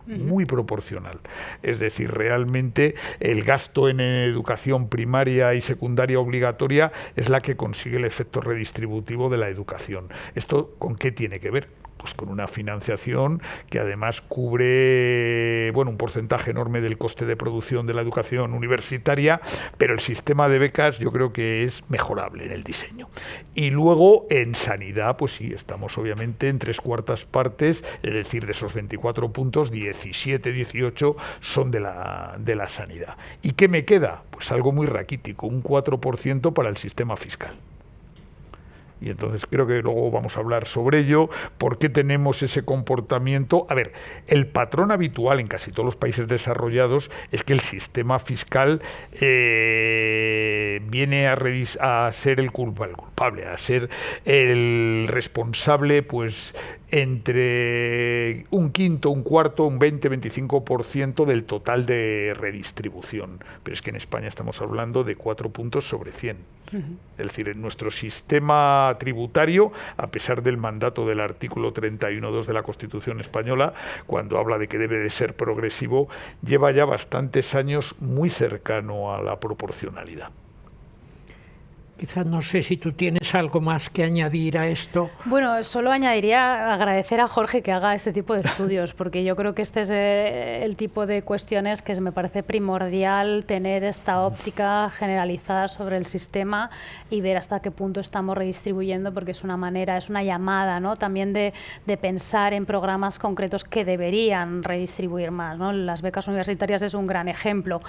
Muy proporcional. Es decir, realmente el gasto en educación primaria y secundaria obligatoria es la que consigue el efecto redistributivo de la educación. ¿Esto con qué tiene que ver? Pues con una financiación que además cubre un porcentaje enorme del coste de producción de la educación universitaria, pero el sistema de becas yo creo que es mejorable en el diseño. Y luego en sanidad, pues sí, estamos obviamente en 3/4 partes, es decir, de esos 24 puntos, 17, 18 son de la sanidad. ¿Y qué me queda? Pues algo muy raquítico, un 4% para el sistema fiscal. Y entonces creo que luego vamos a hablar sobre ello, por qué tenemos ese comportamiento. A ver, el patrón habitual en casi todos los países desarrollados es que el sistema fiscal viene a ser el culpable, a ser el responsable, pues entre un quinto, un cuarto, un 20-25% del total de redistribución. Pero es que en España estamos hablando de 4 puntos sobre 100. Es decir, en nuestro sistema tributario, a pesar del mandato del artículo 31.2 de la Constitución española, cuando habla de que debe de ser progresivo, lleva ya bastantes años muy cercano a la proporcionalidad. Quizás no sé si tú tienes algo más que añadir a esto. Bueno, solo añadiría agradecer a Jorge que haga este tipo de estudios, porque yo creo que este es el tipo de cuestiones que me parece primordial tener esta óptica generalizada sobre el sistema y ver hasta qué punto estamos redistribuyendo, porque es una manera, es una llamada, ¿no?, también de pensar en programas concretos que deberían redistribuir más, ¿no? Las becas universitarias es un gran ejemplo.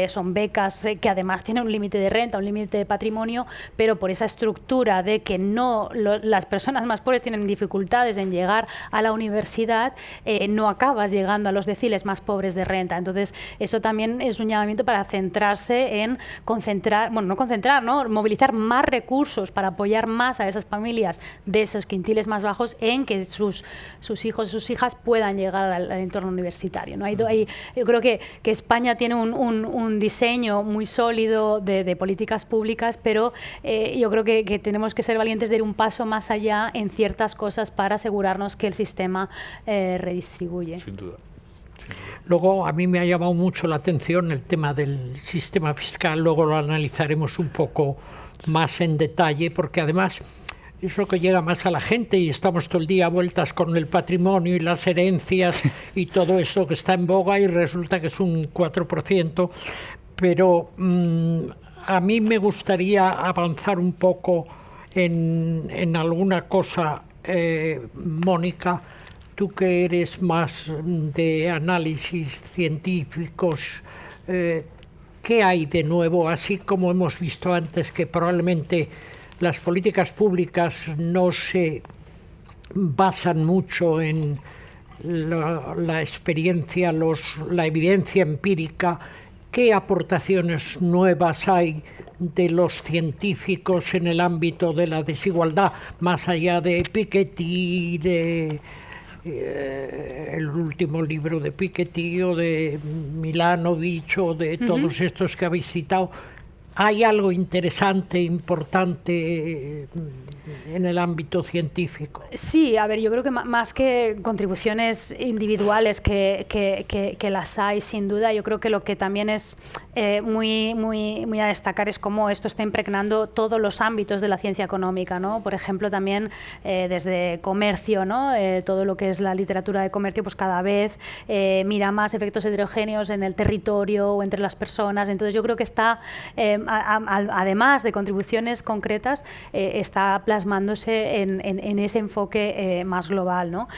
Son becas que además tienen un límite de renta, un límite de patrimonio, pero por esa estructura de que las personas más pobres tienen dificultades en llegar a la universidad, no acabas llegando a los deciles más pobres de renta. Entonces, eso también es un llamamiento para centrarse en movilizar más recursos para apoyar más a esas familias de esos quintiles más bajos en que sus hijos y sus hijas puedan llegar al entorno universitario, ¿no? Yo creo que España tiene un diseño muy sólido de políticas públicas, pero yo creo que tenemos que ser valientes de ir un paso más allá en ciertas cosas para asegurarnos que el sistema redistribuye. Sin duda. Luego, a mí me ha llamado mucho la atención el tema del sistema fiscal, luego lo analizaremos un poco más en detalle, porque además es lo que llega más a la gente y estamos todo el día a vueltas con el patrimonio y las herencias y todo eso que está en boga y resulta que es un 4%, pero a mí me gustaría avanzar un poco en alguna cosa, Mónica, tú que eres más de análisis científicos, ¿qué hay de nuevo? Así como hemos visto antes que probablemente las políticas públicas no se basan mucho en la experiencia, la evidencia empírica. ¿Qué aportaciones nuevas hay de los científicos en el ámbito de la desigualdad, más allá de Piketty, el último libro de Piketty o de Milanovic o de todos estos que habéis citado? ¿Hay algo interesante, importante en el ámbito científico? Sí, a ver, yo creo que más que contribuciones individuales que las hay, sin duda, yo creo que lo que también es muy a destacar es cómo esto está impregnando todos los ámbitos de la ciencia económica, ¿no? Por ejemplo, también desde comercio, ¿no? Todo lo que es la literatura de comercio, pues cada vez mira más efectos heterogéneos en el territorio o entre las personas. Entonces yo creo que está, además de contribuciones concretas, está plasmándose en ese enfoque más global, ¿no?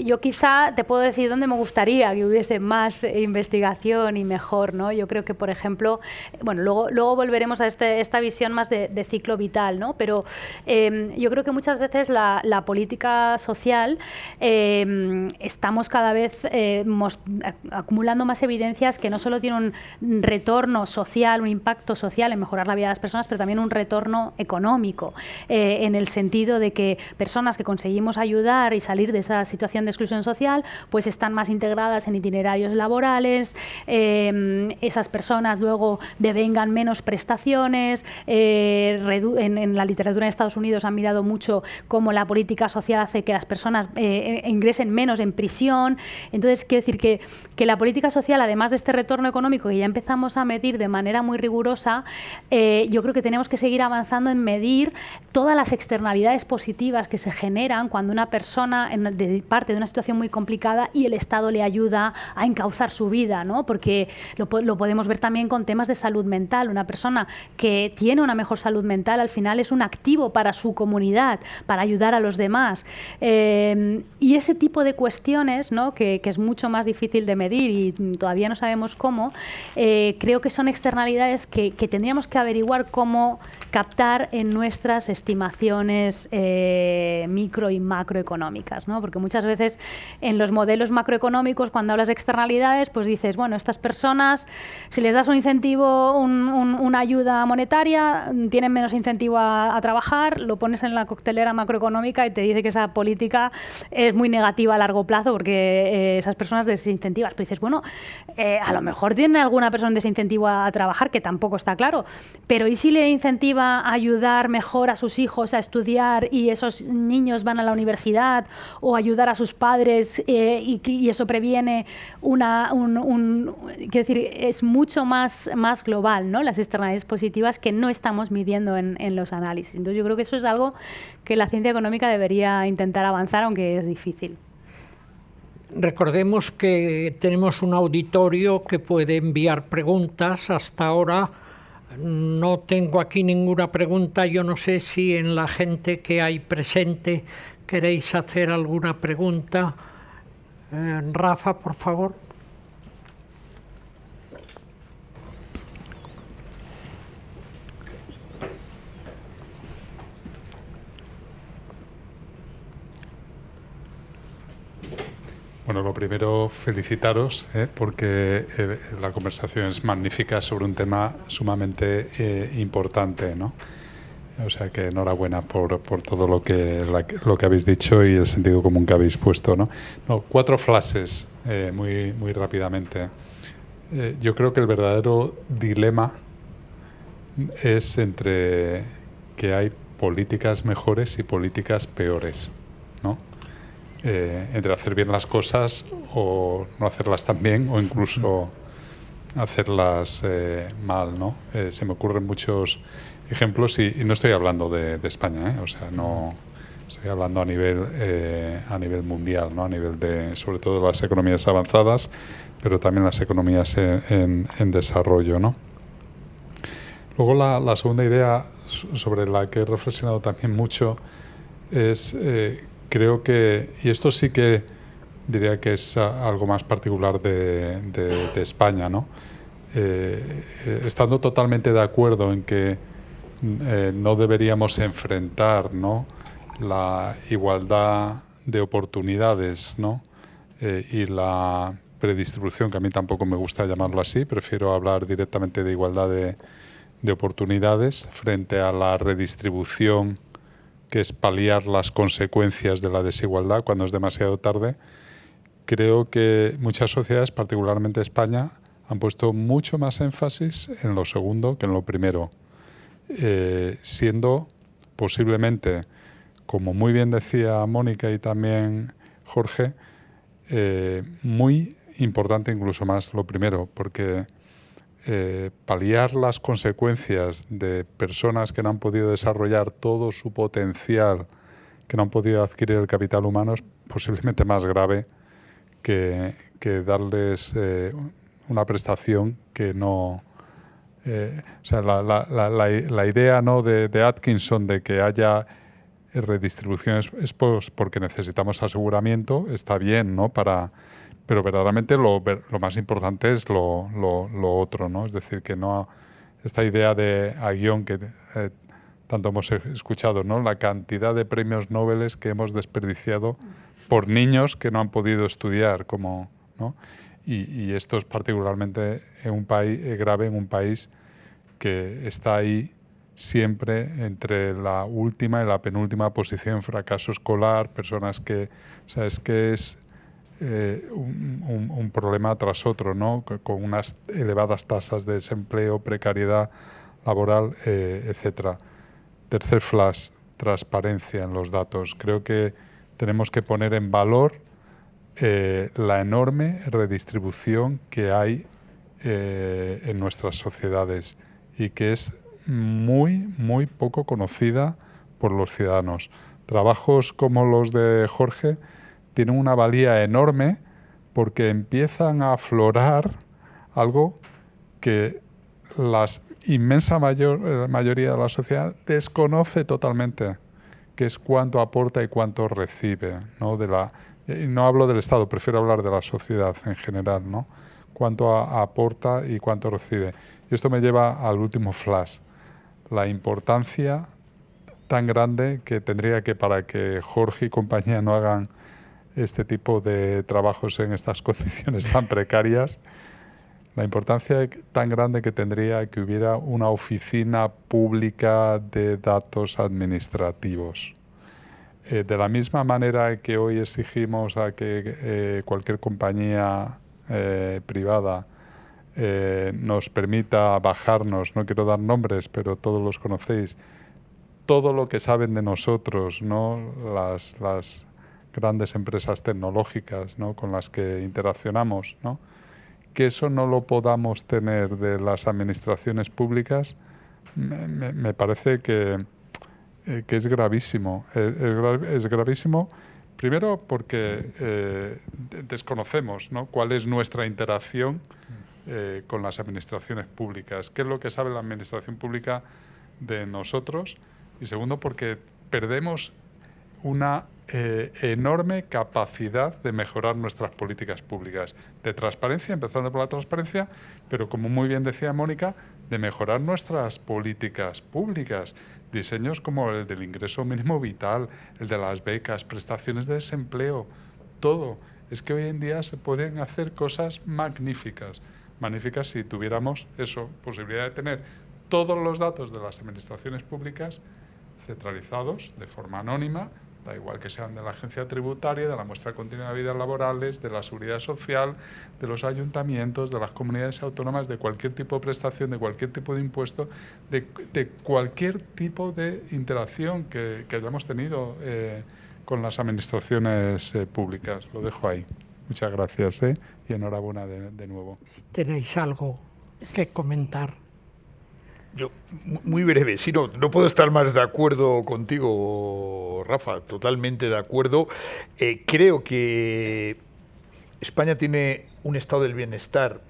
Yo quizá te puedo decir dónde me gustaría que hubiese más investigación y mejor, ¿no? Yo creo que, por ejemplo, bueno, luego volveremos a esta visión más de ciclo vital, ¿no? Pero yo creo que muchas veces la política social estamos cada vez acumulando más evidencias que no solo tiene un retorno social, un impacto social en mejorar la vida de las personas, pero también un retorno económico, en el sentido de que personas que conseguimos ayudar y salir de esa situación de exclusión social, pues están más integradas en itinerarios laborales, esas personas luego devengan menos prestaciones, en la literatura de Estados Unidos han mirado mucho cómo la política social hace que las personas ingresen menos en prisión. Entonces, quiero decir que la política social, además de este retorno económico que ya empezamos a medir de manera muy rigurosa, yo creo que tenemos que seguir avanzando en medir todas las externalidades positivas que se generan cuando una persona parte de una situación muy complicada y el Estado le ayuda a encauzar su vida, ¿no? Porque lo podemos ver también con temas de salud mental. Una persona que tiene una mejor salud mental al final es un activo para su comunidad, para ayudar a los demás. Y ese tipo de cuestiones, ¿no? que es mucho más difícil de medir y todavía no sabemos cómo, creo que son externalidades que tendríamos que averiguar cómo captar en nuestras estimaciones transformaciones micro y macroeconómicas, ¿no? Porque muchas veces en los modelos macroeconómicos, cuando hablas de externalidades, pues dices, bueno, estas personas, si les das un incentivo, una ayuda monetaria, tienen menos incentivo a trabajar, lo pones en la coctelera macroeconómica y te dice que esa política es muy negativa a largo plazo porque esas personas desincentivas. Pero dices, bueno, a lo mejor tiene alguna persona desincentivo a trabajar, que tampoco está claro, pero ¿y si le incentiva a ayudar mejor a sus hijos a estudiar y esos niños van a la universidad, o ayudar a sus padres y eso previene quiero decir, es mucho más global, ¿no? Las externalidades positivas que no estamos midiendo en los análisis. Entonces yo creo que eso es algo que la ciencia económica debería intentar avanzar, aunque es difícil. Recordemos que tenemos un auditorio que puede enviar preguntas. Hasta ahora no tengo aquí ninguna pregunta. Yo no sé si en la gente que hay presente queréis hacer alguna pregunta. Rafa, por favor. Bueno, lo primero, felicitaros porque la conversación es magnífica sobre un tema sumamente importante, ¿no? O sea que enhorabuena por todo lo que habéis dicho y el sentido común que habéis puesto, ¿no? 4 frases muy rápidamente. Yo creo que el verdadero dilema es entre que hay políticas mejores y políticas peores, ¿no? Entre hacer bien las cosas o no hacerlas tan bien, o incluso hacerlas mal, ¿no? Se me ocurren muchos ejemplos y no estoy hablando de España, o sea, no estoy hablando a nivel mundial, ¿no? A nivel de, sobre todo, las economías avanzadas, pero también las economías en desarrollo, ¿no? Luego la segunda idea sobre la que he reflexionado también mucho es creo que, y esto sí que diría que es algo más particular de España, ¿no? Estando totalmente de acuerdo en que no deberíamos enfrentar, ¿no?, la igualdad de oportunidades, ¿no?, y la predistribución, que a mí tampoco me gusta llamarlo así, prefiero hablar directamente de igualdad de oportunidades frente a la redistribución, que es paliar las consecuencias de la desigualdad cuando es demasiado tarde. Creo que muchas sociedades, particularmente España, han puesto mucho más énfasis en lo segundo que en lo primero, siendo posiblemente, como muy bien decía Mónica y también Jorge, muy importante incluso más lo primero, porque paliar las consecuencias de personas que no han podido desarrollar todo su potencial, que no han podido adquirir el capital humano, es posiblemente más grave que darles una prestación que no... o sea, la idea, ¿no?, de Atkinson de que haya redistribución es porque necesitamos aseguramiento, está bien, ¿no?, pero verdaderamente lo más importante es lo otro, ¿no? Es decir, que no esta idea de Aguillon que tanto hemos escuchado, ¿no?, la cantidad de premios Nobel que hemos desperdiciado por niños que no han podido estudiar, como, ¿no? Y esto es particularmente grave en un país que está ahí siempre entre la última y la penúltima posición en fracaso escolar, personas que, o sea, es que es un problema tras otro, ¿no?, con unas elevadas tasas de desempleo, precariedad laboral, etcétera. Tercer flash, transparencia en los datos. Creo que tenemos que poner en valor la enorme redistribución que hay en nuestras sociedades y que es muy poco conocida por los ciudadanos. Trabajos como los de Jorge tienen una valía enorme porque empiezan a aflorar algo que la inmensa mayoría de la sociedad desconoce totalmente, que es cuánto aporta y cuánto recibe, ¿no? Y no hablo del Estado, prefiero hablar de la sociedad en general, ¿no? Cuánto aporta y cuánto recibe. Y esto me lleva al último flash, la importancia tan grande que tendría que, para que Jorge y compañía no hagan este tipo de trabajos en estas condiciones tan precarias, la importancia tan grande que tendría que hubiera una oficina pública de datos administrativos. De la misma manera que hoy exigimos a que cualquier compañía privada nos permita bajarnos, no quiero dar nombres, pero todos los conocéis, todo lo que saben de nosotros, ¿no? Las grandes empresas tecnológicas, ¿no? Con las que interaccionamos, ¿no? Que eso no lo podamos tener de las administraciones públicas, me parece que es gravísimo. Es gravísimo, primero porque desconocemos, ¿no? Cuál es nuestra interacción con las administraciones públicas, qué es lo que sabe la administración pública de nosotros, y segundo porque perdemos una enorme capacidad de mejorar nuestras políticas públicas, de transparencia, empezando por la transparencia, pero como muy bien decía Mónica, de mejorar nuestras políticas públicas, diseños como el del ingreso mínimo vital, el de las becas, prestaciones de desempleo, todo. Es que hoy en día se pueden hacer cosas magníficas si tuviéramos eso, posibilidad de tener todos los datos de las administraciones públicas centralizados de forma anónima, da igual que sean de la agencia tributaria, de la muestra continua de vidas laborales, de la seguridad social, de los ayuntamientos, de las comunidades autónomas, de cualquier tipo de prestación, de cualquier tipo de impuesto, de cualquier tipo de interacción que hayamos tenido con las administraciones públicas. Lo dejo ahí. Muchas gracias y enhorabuena de nuevo. ¿Tenéis algo que comentar? Yo, muy breve, sí, no puedo estar más de acuerdo contigo, Rafa, totalmente de acuerdo. Creo que España tiene un estado del bienestar,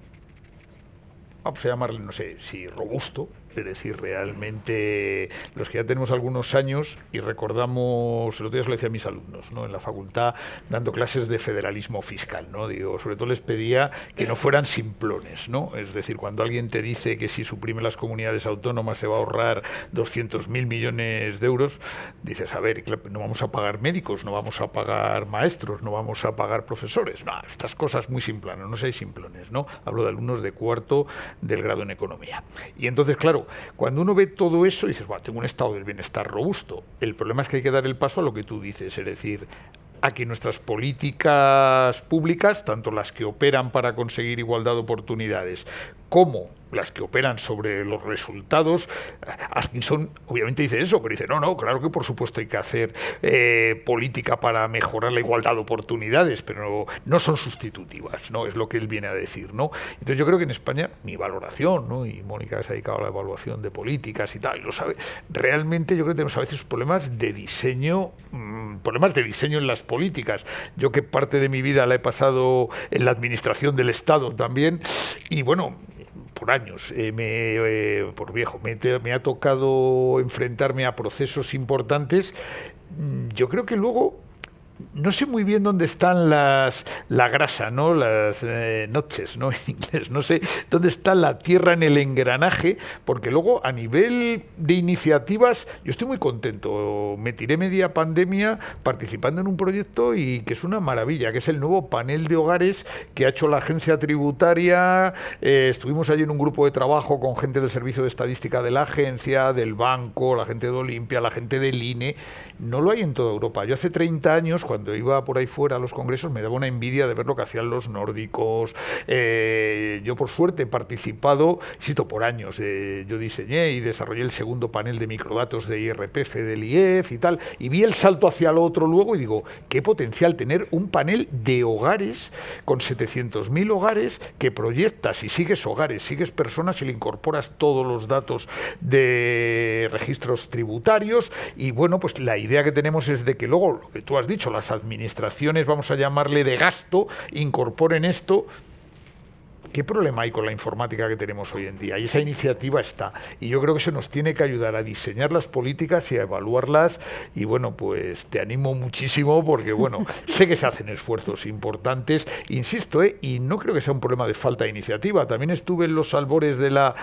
vamos a llamarle, no sé, si robusto, es decir, realmente los que ya tenemos algunos años y recordamos, el otro día se lo decía a mis alumnos, ¿no? En la facultad, dando clases de federalismo fiscal, ¿no? Digo, sobre todo les pedía que no fueran simplones, ¿no? Es decir, cuando alguien te dice que si suprime las comunidades autónomas se va a ahorrar 200.000 millones de euros, dices, a ver, no vamos a pagar médicos, no vamos a pagar maestros, no vamos a pagar profesores, no, estas cosas muy simplanas, no seáis simplones, ¿no? Hablo de alumnos de cuarto del grado en economía. Y entonces, claro, cuando uno ve todo eso, dices, bueno, tengo un estado del bienestar robusto. El problema es que hay que dar el paso a lo que tú dices, es decir, a que nuestras políticas públicas, tanto las que operan para conseguir igualdad de oportunidades, como las que operan sobre los resultados, Atkinson obviamente dice eso, pero dice, no, claro que por supuesto hay que hacer política para mejorar la igualdad de oportunidades, pero no son sustitutivas, ¿no? Es lo que él viene a decir, ¿no? Entonces yo creo que en España, mi valoración, ¿no? Y Mónica se ha dedicado a la evaluación de políticas y tal, y lo sabe, realmente yo creo que tenemos a veces problemas de diseño en las políticas. Yo que parte de mi vida la he pasado en la administración del Estado también, y bueno, por años, por viejo, me ha tocado enfrentarme a procesos importantes. Yo creo que luego no sé muy bien dónde están la grasa, ¿no? Las notches, ¿no? En inglés. No sé dónde está la tierra en el engranaje, porque luego a nivel de iniciativas yo estoy muy contento. Me tiré media pandemia participando en un proyecto y que es una maravilla, que es el nuevo panel de hogares que ha hecho la agencia tributaria. Estuvimos allí en un grupo de trabajo con gente del servicio de estadística de la agencia, del banco, la gente de Olimpia, la gente del INE. No lo hay en toda Europa. Yo hace 30 años, cuando iba por ahí fuera a los congresos, me daba una envidia de ver lo que hacían los nórdicos. Yo, por suerte, he participado, insisto, por años. Yo diseñé y desarrollé el segundo panel de microdatos de IRPF del IEF y tal, y vi el salto hacia el otro luego y digo, qué potencial tener un panel de hogares con 700.000 hogares que proyectas y sigues hogares, sigues personas y le incorporas todos los datos de registros tributarios. Y bueno, pues la idea que tenemos es de que luego, lo que tú has dicho, las administraciones, vamos a llamarle de gasto, incorporen esto. ¿qué problema hay con la informática que tenemos hoy en día? Y esa iniciativa está. Y yo creo que eso nos tiene que ayudar a diseñar las políticas y a evaluarlas. Y bueno, pues te animo muchísimo porque, bueno, sé que se hacen esfuerzos importantes, insisto, y no creo que sea un problema de falta de iniciativa. También estuve en los albores de la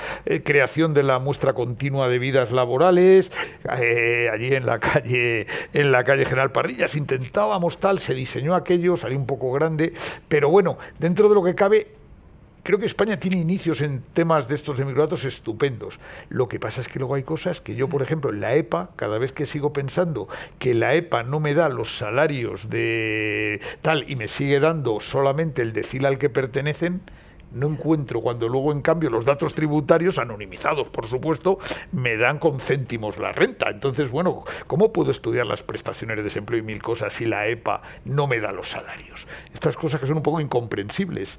creación de la muestra continua de vidas laborales, allí en la calle General Parrillas, intentábamos tal, se diseñó aquello, salió un poco grande, pero bueno, dentro de lo que cabe, creo que España tiene inicios en temas de estos de microdatos estupendos. Lo que pasa es que luego hay cosas que yo, por ejemplo, en la EPA, cada vez que sigo pensando que la EPA no me da los salarios de tal y me sigue dando solamente el decil al que pertenecen, no encuentro, cuando luego en cambio los datos tributarios, anonimizados por supuesto, me dan con céntimos la renta. Entonces, bueno, ¿cómo puedo estudiar las prestaciones de desempleo y mil cosas si la EPA no me da los salarios? Estas cosas que son un poco incomprensibles.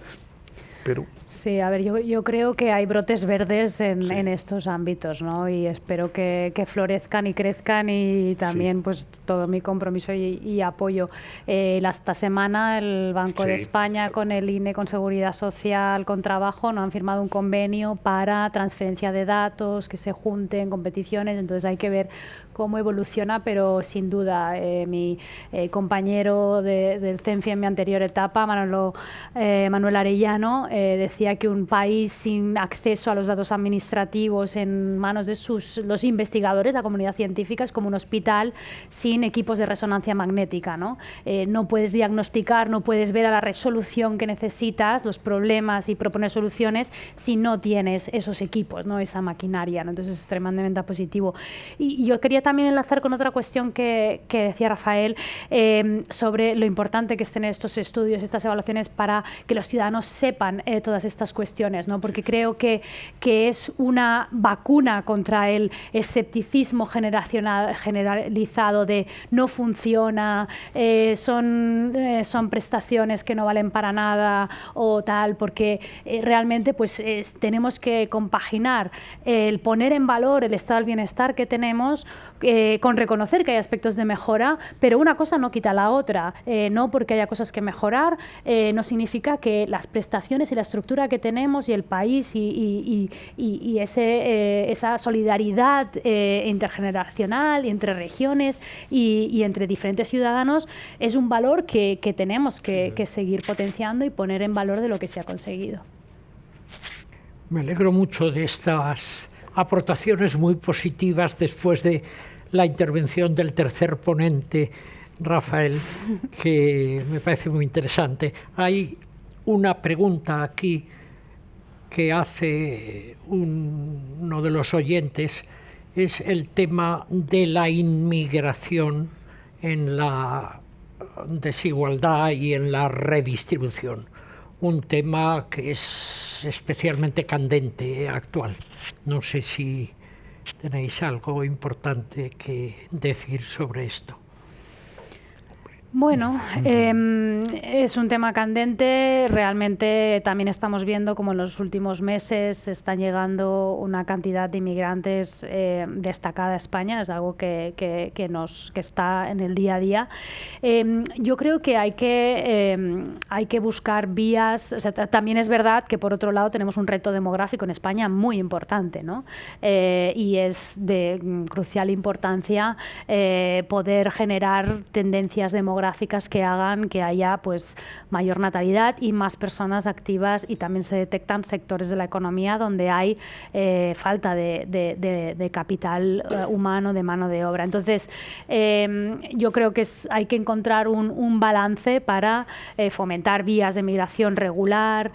Pero... Sí, a ver, yo creo que hay brotes verdes en estos ámbitos, ¿no? Y espero que florezcan y crezcan, y también pues todo mi compromiso y apoyo. Esta semana el Banco de España con el INE, con Seguridad Social, con Trabajo, no han firmado un convenio para transferencia de datos, que se junten competiciones, entonces hay que ver cómo evoluciona, pero sin duda mi compañero del CENFI en mi anterior etapa, Manuel Arellano, decía que un país sin acceso a los datos administrativos en manos de los investigadores, la comunidad científica, es como un hospital sin equipos de resonancia magnética, ¿no? No puedes diagnosticar, no puedes ver a la resolución que necesitas, los problemas, y proponer soluciones si no tienes esos equipos, ¿no? Esa maquinaria, ¿no? Entonces es extremadamente positivo. Y yo quería también enlazar con otra cuestión que decía Rafael, sobre lo importante que es tener estos estudios, estas evaluaciones, para que los ciudadanos sepan todas estas cuestiones, ¿no? Porque creo que es una vacuna contra el escepticismo generalizado de no funciona, son prestaciones que no valen para nada o tal, porque realmente pues tenemos que compaginar el poner en valor el estado del bienestar que tenemos con reconocer que hay aspectos de mejora, pero una cosa no quita la otra, no porque haya cosas que mejorar, no significa que las prestaciones y la estructura que tenemos y el país y esa solidaridad intergeneracional y entre regiones y entre diferentes ciudadanos es un valor que tenemos que seguir potenciando y poner en valor de lo que se ha conseguido. Me alegro mucho de estas aportaciones muy positivas después de la intervención del tercer ponente, Rafael, que me parece muy interesante. Hay una pregunta aquí que hace uno de los oyentes, es el tema de la inmigración en la desigualdad y en la redistribución. Un tema que es especialmente candente, actual. No sé si tenéis algo importante que decir sobre esto. Bueno, es un tema candente. Realmente también estamos viendo como en los últimos meses están llegando una cantidad de inmigrantes destacada a España. Es algo que está en el día a día. Yo creo que hay que buscar vías. O sea, también es verdad que por otro lado tenemos un reto demográfico en España muy importante, ¿no? Y es de crucial importancia poder generar tendencias demográficas que hagan que haya pues mayor natalidad y más personas activas, y también se detectan sectores de la economía donde hay falta de capital humano, de mano de obra. Entonces yo creo que hay que encontrar un balance para fomentar vías de migración regular,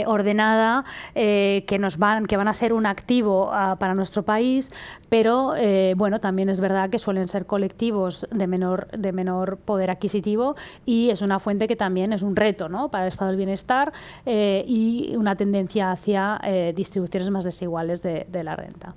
ordenada, que van a ser un activo para nuestro país, pero bueno, también es verdad que suelen ser colectivos de menor poder adquisitivo, y es una fuente que también es un reto, ¿no?, para el estado del bienestar y una tendencia hacia distribuciones más desiguales de la renta.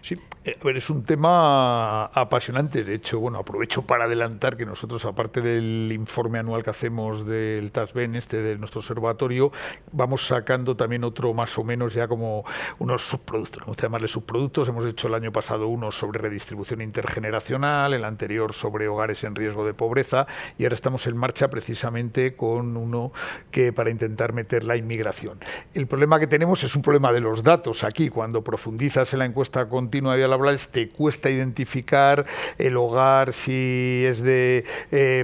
Sí. A ver, es un tema apasionante. De hecho, bueno, aprovecho para adelantar que nosotros, aparte del informe anual que hacemos del TASBEN, de nuestro observatorio, vamos sacando también otro más o menos ya como unos subproductos, vamos a llamarle subproductos. Hemos hecho el año pasado uno sobre redistribución intergeneracional, el anterior sobre hogares en riesgo de pobreza, y ahora estamos en marcha precisamente con uno que para intentar meter la inmigración. El problema que tenemos es un problema de los datos aquí. Cuando profundizas en la encuesta continua y te cuesta identificar el hogar, si es de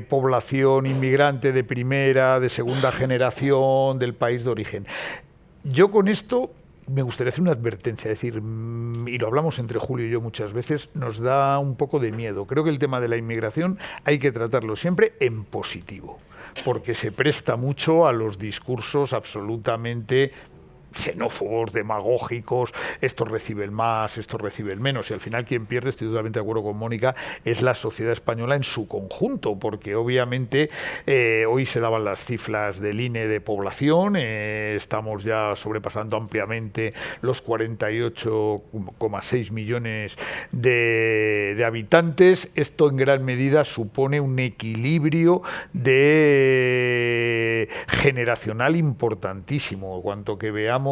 población inmigrante de primera, de segunda generación, del país de origen. Yo con esto me gustaría hacer una advertencia, es decir, y lo hablamos entre Julio y yo muchas veces, nos da un poco de miedo. Creo que el tema de la inmigración hay que tratarlo siempre en positivo, porque se presta mucho a los discursos absolutamente xenófobos, demagógicos, estos reciben más, estos reciben menos, y al final quien pierde, estoy totalmente de acuerdo con Mónica, es la sociedad española en su conjunto, porque obviamente hoy se daban las cifras del INE de población, estamos ya sobrepasando ampliamente los 48,6 millones de habitantes. Esto en gran medida supone un equilibrio generacional importantísimo, cuanto que veamos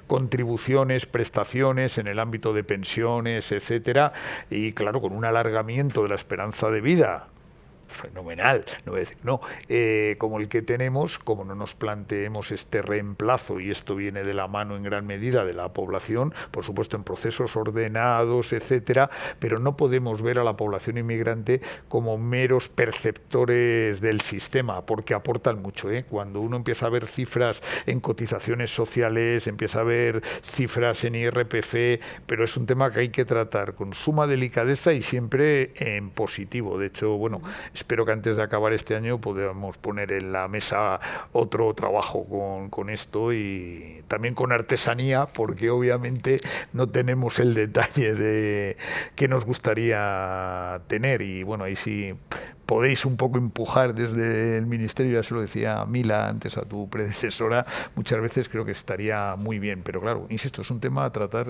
contribuciones, prestaciones en el ámbito de pensiones, etcétera, y claro, con un alargamiento de la esperanza de vida fenomenal, no voy a decir no, como el que tenemos, como no nos planteemos este reemplazo, y esto viene de la mano en gran medida de la población, por supuesto en procesos ordenados, etcétera, pero no podemos ver a la población inmigrante como meros perceptores del sistema, porque aportan mucho, Cuando uno empieza a ver cifras en cotizaciones sociales, empieza a ver cifras en IRPF, pero es un tema que hay que tratar con suma delicadeza y siempre en positivo. De hecho, bueno, espero que antes de acabar este año podamos poner en la mesa otro trabajo con esto, y también con artesanía, porque obviamente no tenemos el detalle que nos gustaría tener. Y bueno, ahí sí podéis un poco empujar desde el Ministerio, ya se lo decía Mila antes a tu predecesora, muchas veces creo que estaría muy bien, pero claro, insisto, es un tema a tratar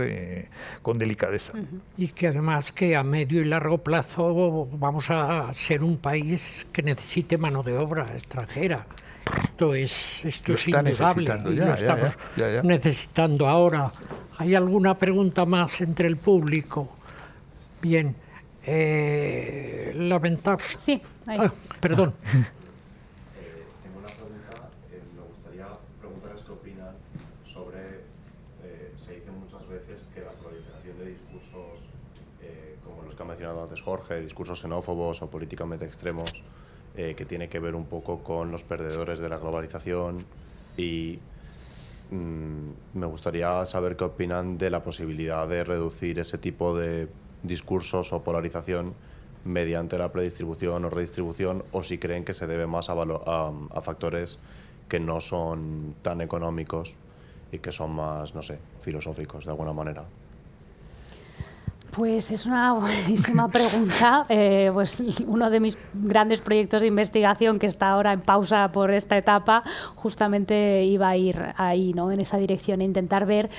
con delicadeza. Y que además que a medio y largo plazo vamos a ser un país que necesite mano de obra extranjera. Esto es indudable, y lo estamos necesitando ahora. ¿Hay alguna pregunta más entre el público? Bien. Lamentable. Sí, ahí. Perdón. Tengo una pregunta. Me gustaría preguntarles qué opinan sobre, se dice muchas veces que la proliferación de discursos como los que ha mencionado antes Jorge, discursos xenófobos o políticamente extremos, que tiene que ver un poco con los perdedores de la globalización, y me gustaría saber qué opinan de la posibilidad de reducir ese tipo de discursos o polarización mediante la predistribución o redistribución, o si creen que se debe más a factores que no son tan económicos y que son más, no sé, filosóficos de alguna manera. Pues es una buenísima pregunta. Pues uno de mis grandes proyectos de investigación, que está ahora en pausa por esta etapa, justamente iba a ir ahí, ¿no? En esa dirección, e intentar ver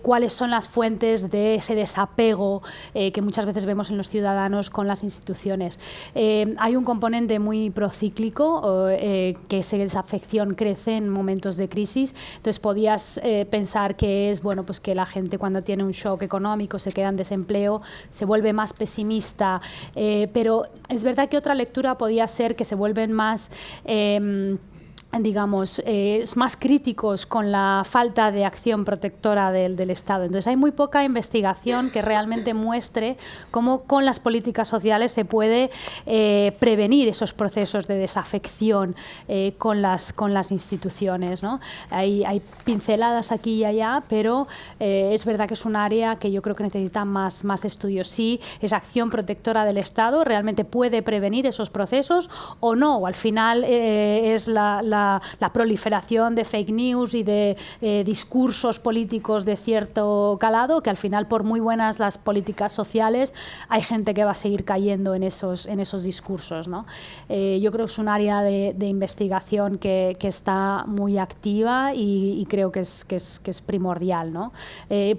cuáles son las fuentes de ese desapego que muchas veces vemos en los ciudadanos con las instituciones. Hay un componente muy procíclico, que esa desafección crece en momentos de crisis. Entonces podías pensar que es bueno, pues que la gente, cuando tiene un shock económico, se queda en desempleo, se vuelve más pesimista, pero es verdad que otra lectura podía ser que se vuelven más digamos, más críticos con la falta de acción protectora del Estado. Entonces hay muy poca investigación que realmente muestre cómo con las políticas sociales se puede prevenir esos procesos de desafección con las instituciones, ¿no? Hay pinceladas aquí y allá, pero es verdad que es un área que yo creo que necesita más estudios. Sí, esa acción protectora del Estado realmente puede prevenir esos procesos o no, o al final es la la proliferación de fake news y de discursos políticos de cierto calado, que al final, por muy buenas las políticas sociales, hay gente que va a seguir cayendo en esos discursos, ¿no? Yo creo que es un área de investigación que está muy activa y creo que es primordial, ¿no?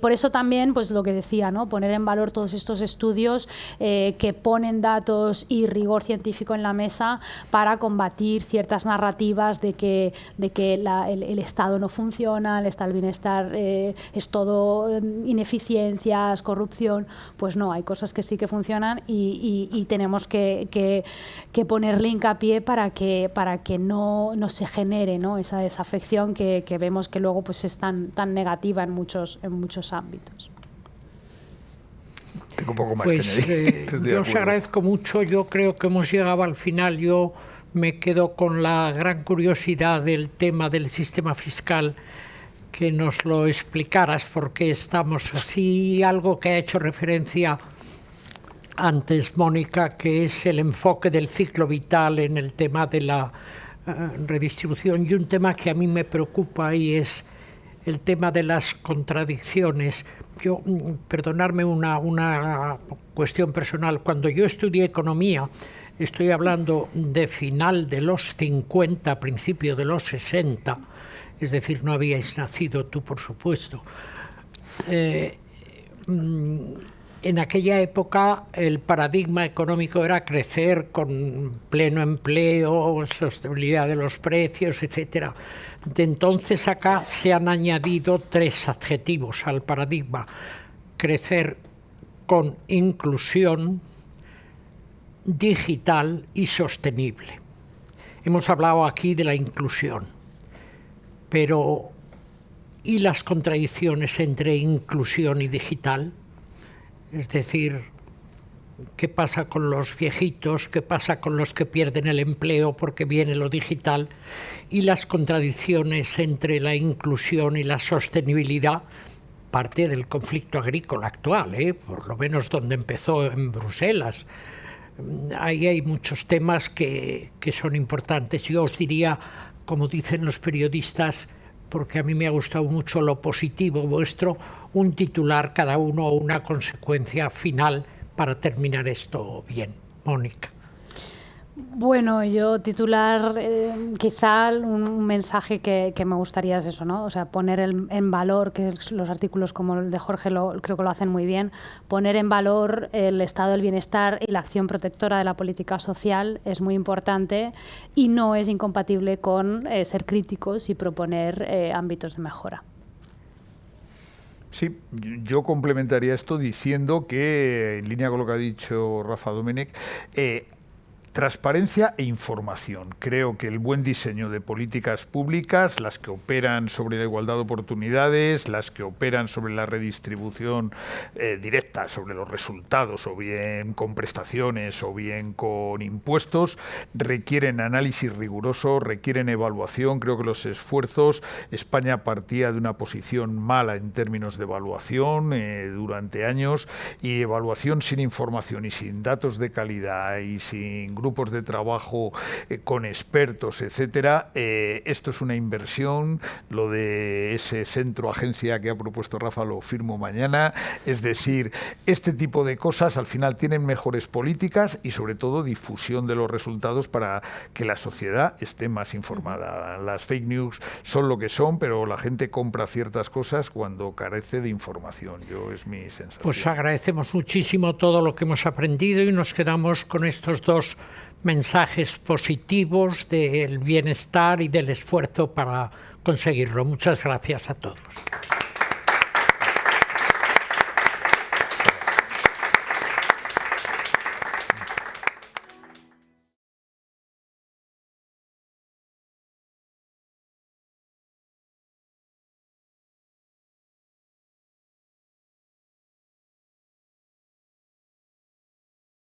Por eso también, pues lo que decía, ¿no? Poner en valor todos estos estudios que ponen datos y rigor científico en la mesa para combatir ciertas narrativas de que el Estado no funciona, el Estado del bienestar es todo ineficiencias, corrupción. Pues no, hay cosas que sí que funcionan y tenemos que ponerle hincapié para que no se genere, ¿no? esa desafección que vemos que luego pues es tan negativa en muchos ámbitos. Tengo un poco más pues, que añadir. Yo os agradezco mucho. Yo creo que hemos llegado al final. Yo me quedo con la gran curiosidad del tema del sistema fiscal, que nos lo explicaras, porque estamos así. Algo que ha hecho referencia antes Mónica, que es el enfoque del ciclo vital en el tema de la redistribución, y un tema que a mí me preocupa, y es el tema de las contradicciones. Yo, perdonadme una cuestión personal, cuando yo estudié economía, estoy hablando de final de los 50, principio de los 60, es decir, no habíais nacido tú, por supuesto. En aquella época el paradigma económico era crecer con pleno empleo, sostenibilidad de los precios, etc. De entonces acá se han añadido 3 adjetivos al paradigma: crecer con inclusión, digital y sostenible. Hemos hablado aquí de la inclusión, pero ¿y las contradicciones entre inclusión y digital? Es decir, ¿qué pasa con los viejitos? ¿Qué pasa con los que pierden el empleo porque viene lo digital? Y las contradicciones entre la inclusión y la sostenibilidad, parte del conflicto agrícola actual, por lo menos donde empezó en Bruselas. Ahí hay muchos temas que son importantes. Yo os diría, como dicen los periodistas, porque a mí me ha gustado mucho lo positivo vuestro, un titular cada uno o una consecuencia final para terminar esto bien. Mónica. Bueno, yo titular, quizá un mensaje que me gustaría es eso, ¿no? O sea, poner en valor, que los artículos como el de Jorge creo que lo hacen muy bien, poner en valor el estado del bienestar y la acción protectora de la política social es muy importante y no es incompatible con ser críticos y proponer ámbitos de mejora. Sí, yo complementaría esto diciendo que, en línea con lo que ha dicho Rafa Domènech, transparencia e información. Creo que el buen diseño de políticas públicas, las que operan sobre la igualdad de oportunidades, las que operan sobre la redistribución directa, sobre los resultados, o bien con prestaciones o bien con impuestos, requieren análisis riguroso, requieren evaluación. Creo que los esfuerzos, España partía de una posición mala en términos de evaluación durante años, y evaluación sin información y sin datos de calidad y sin grupos de trabajo con expertos, etcétera. Esto es una inversión. Lo de ese centro agencia que ha propuesto Rafa lo firmo mañana. Es decir, este tipo de cosas al final tienen mejores políticas y sobre todo difusión de los resultados para que la sociedad esté más informada. Las fake news son lo que son, pero la gente compra ciertas cosas cuando carece de información. Es mi sensación. Pues agradecemos muchísimo todo lo que hemos aprendido y nos quedamos con estos 2 mensajes positivos del bienestar y del esfuerzo para conseguirlo. Muchas gracias a todos.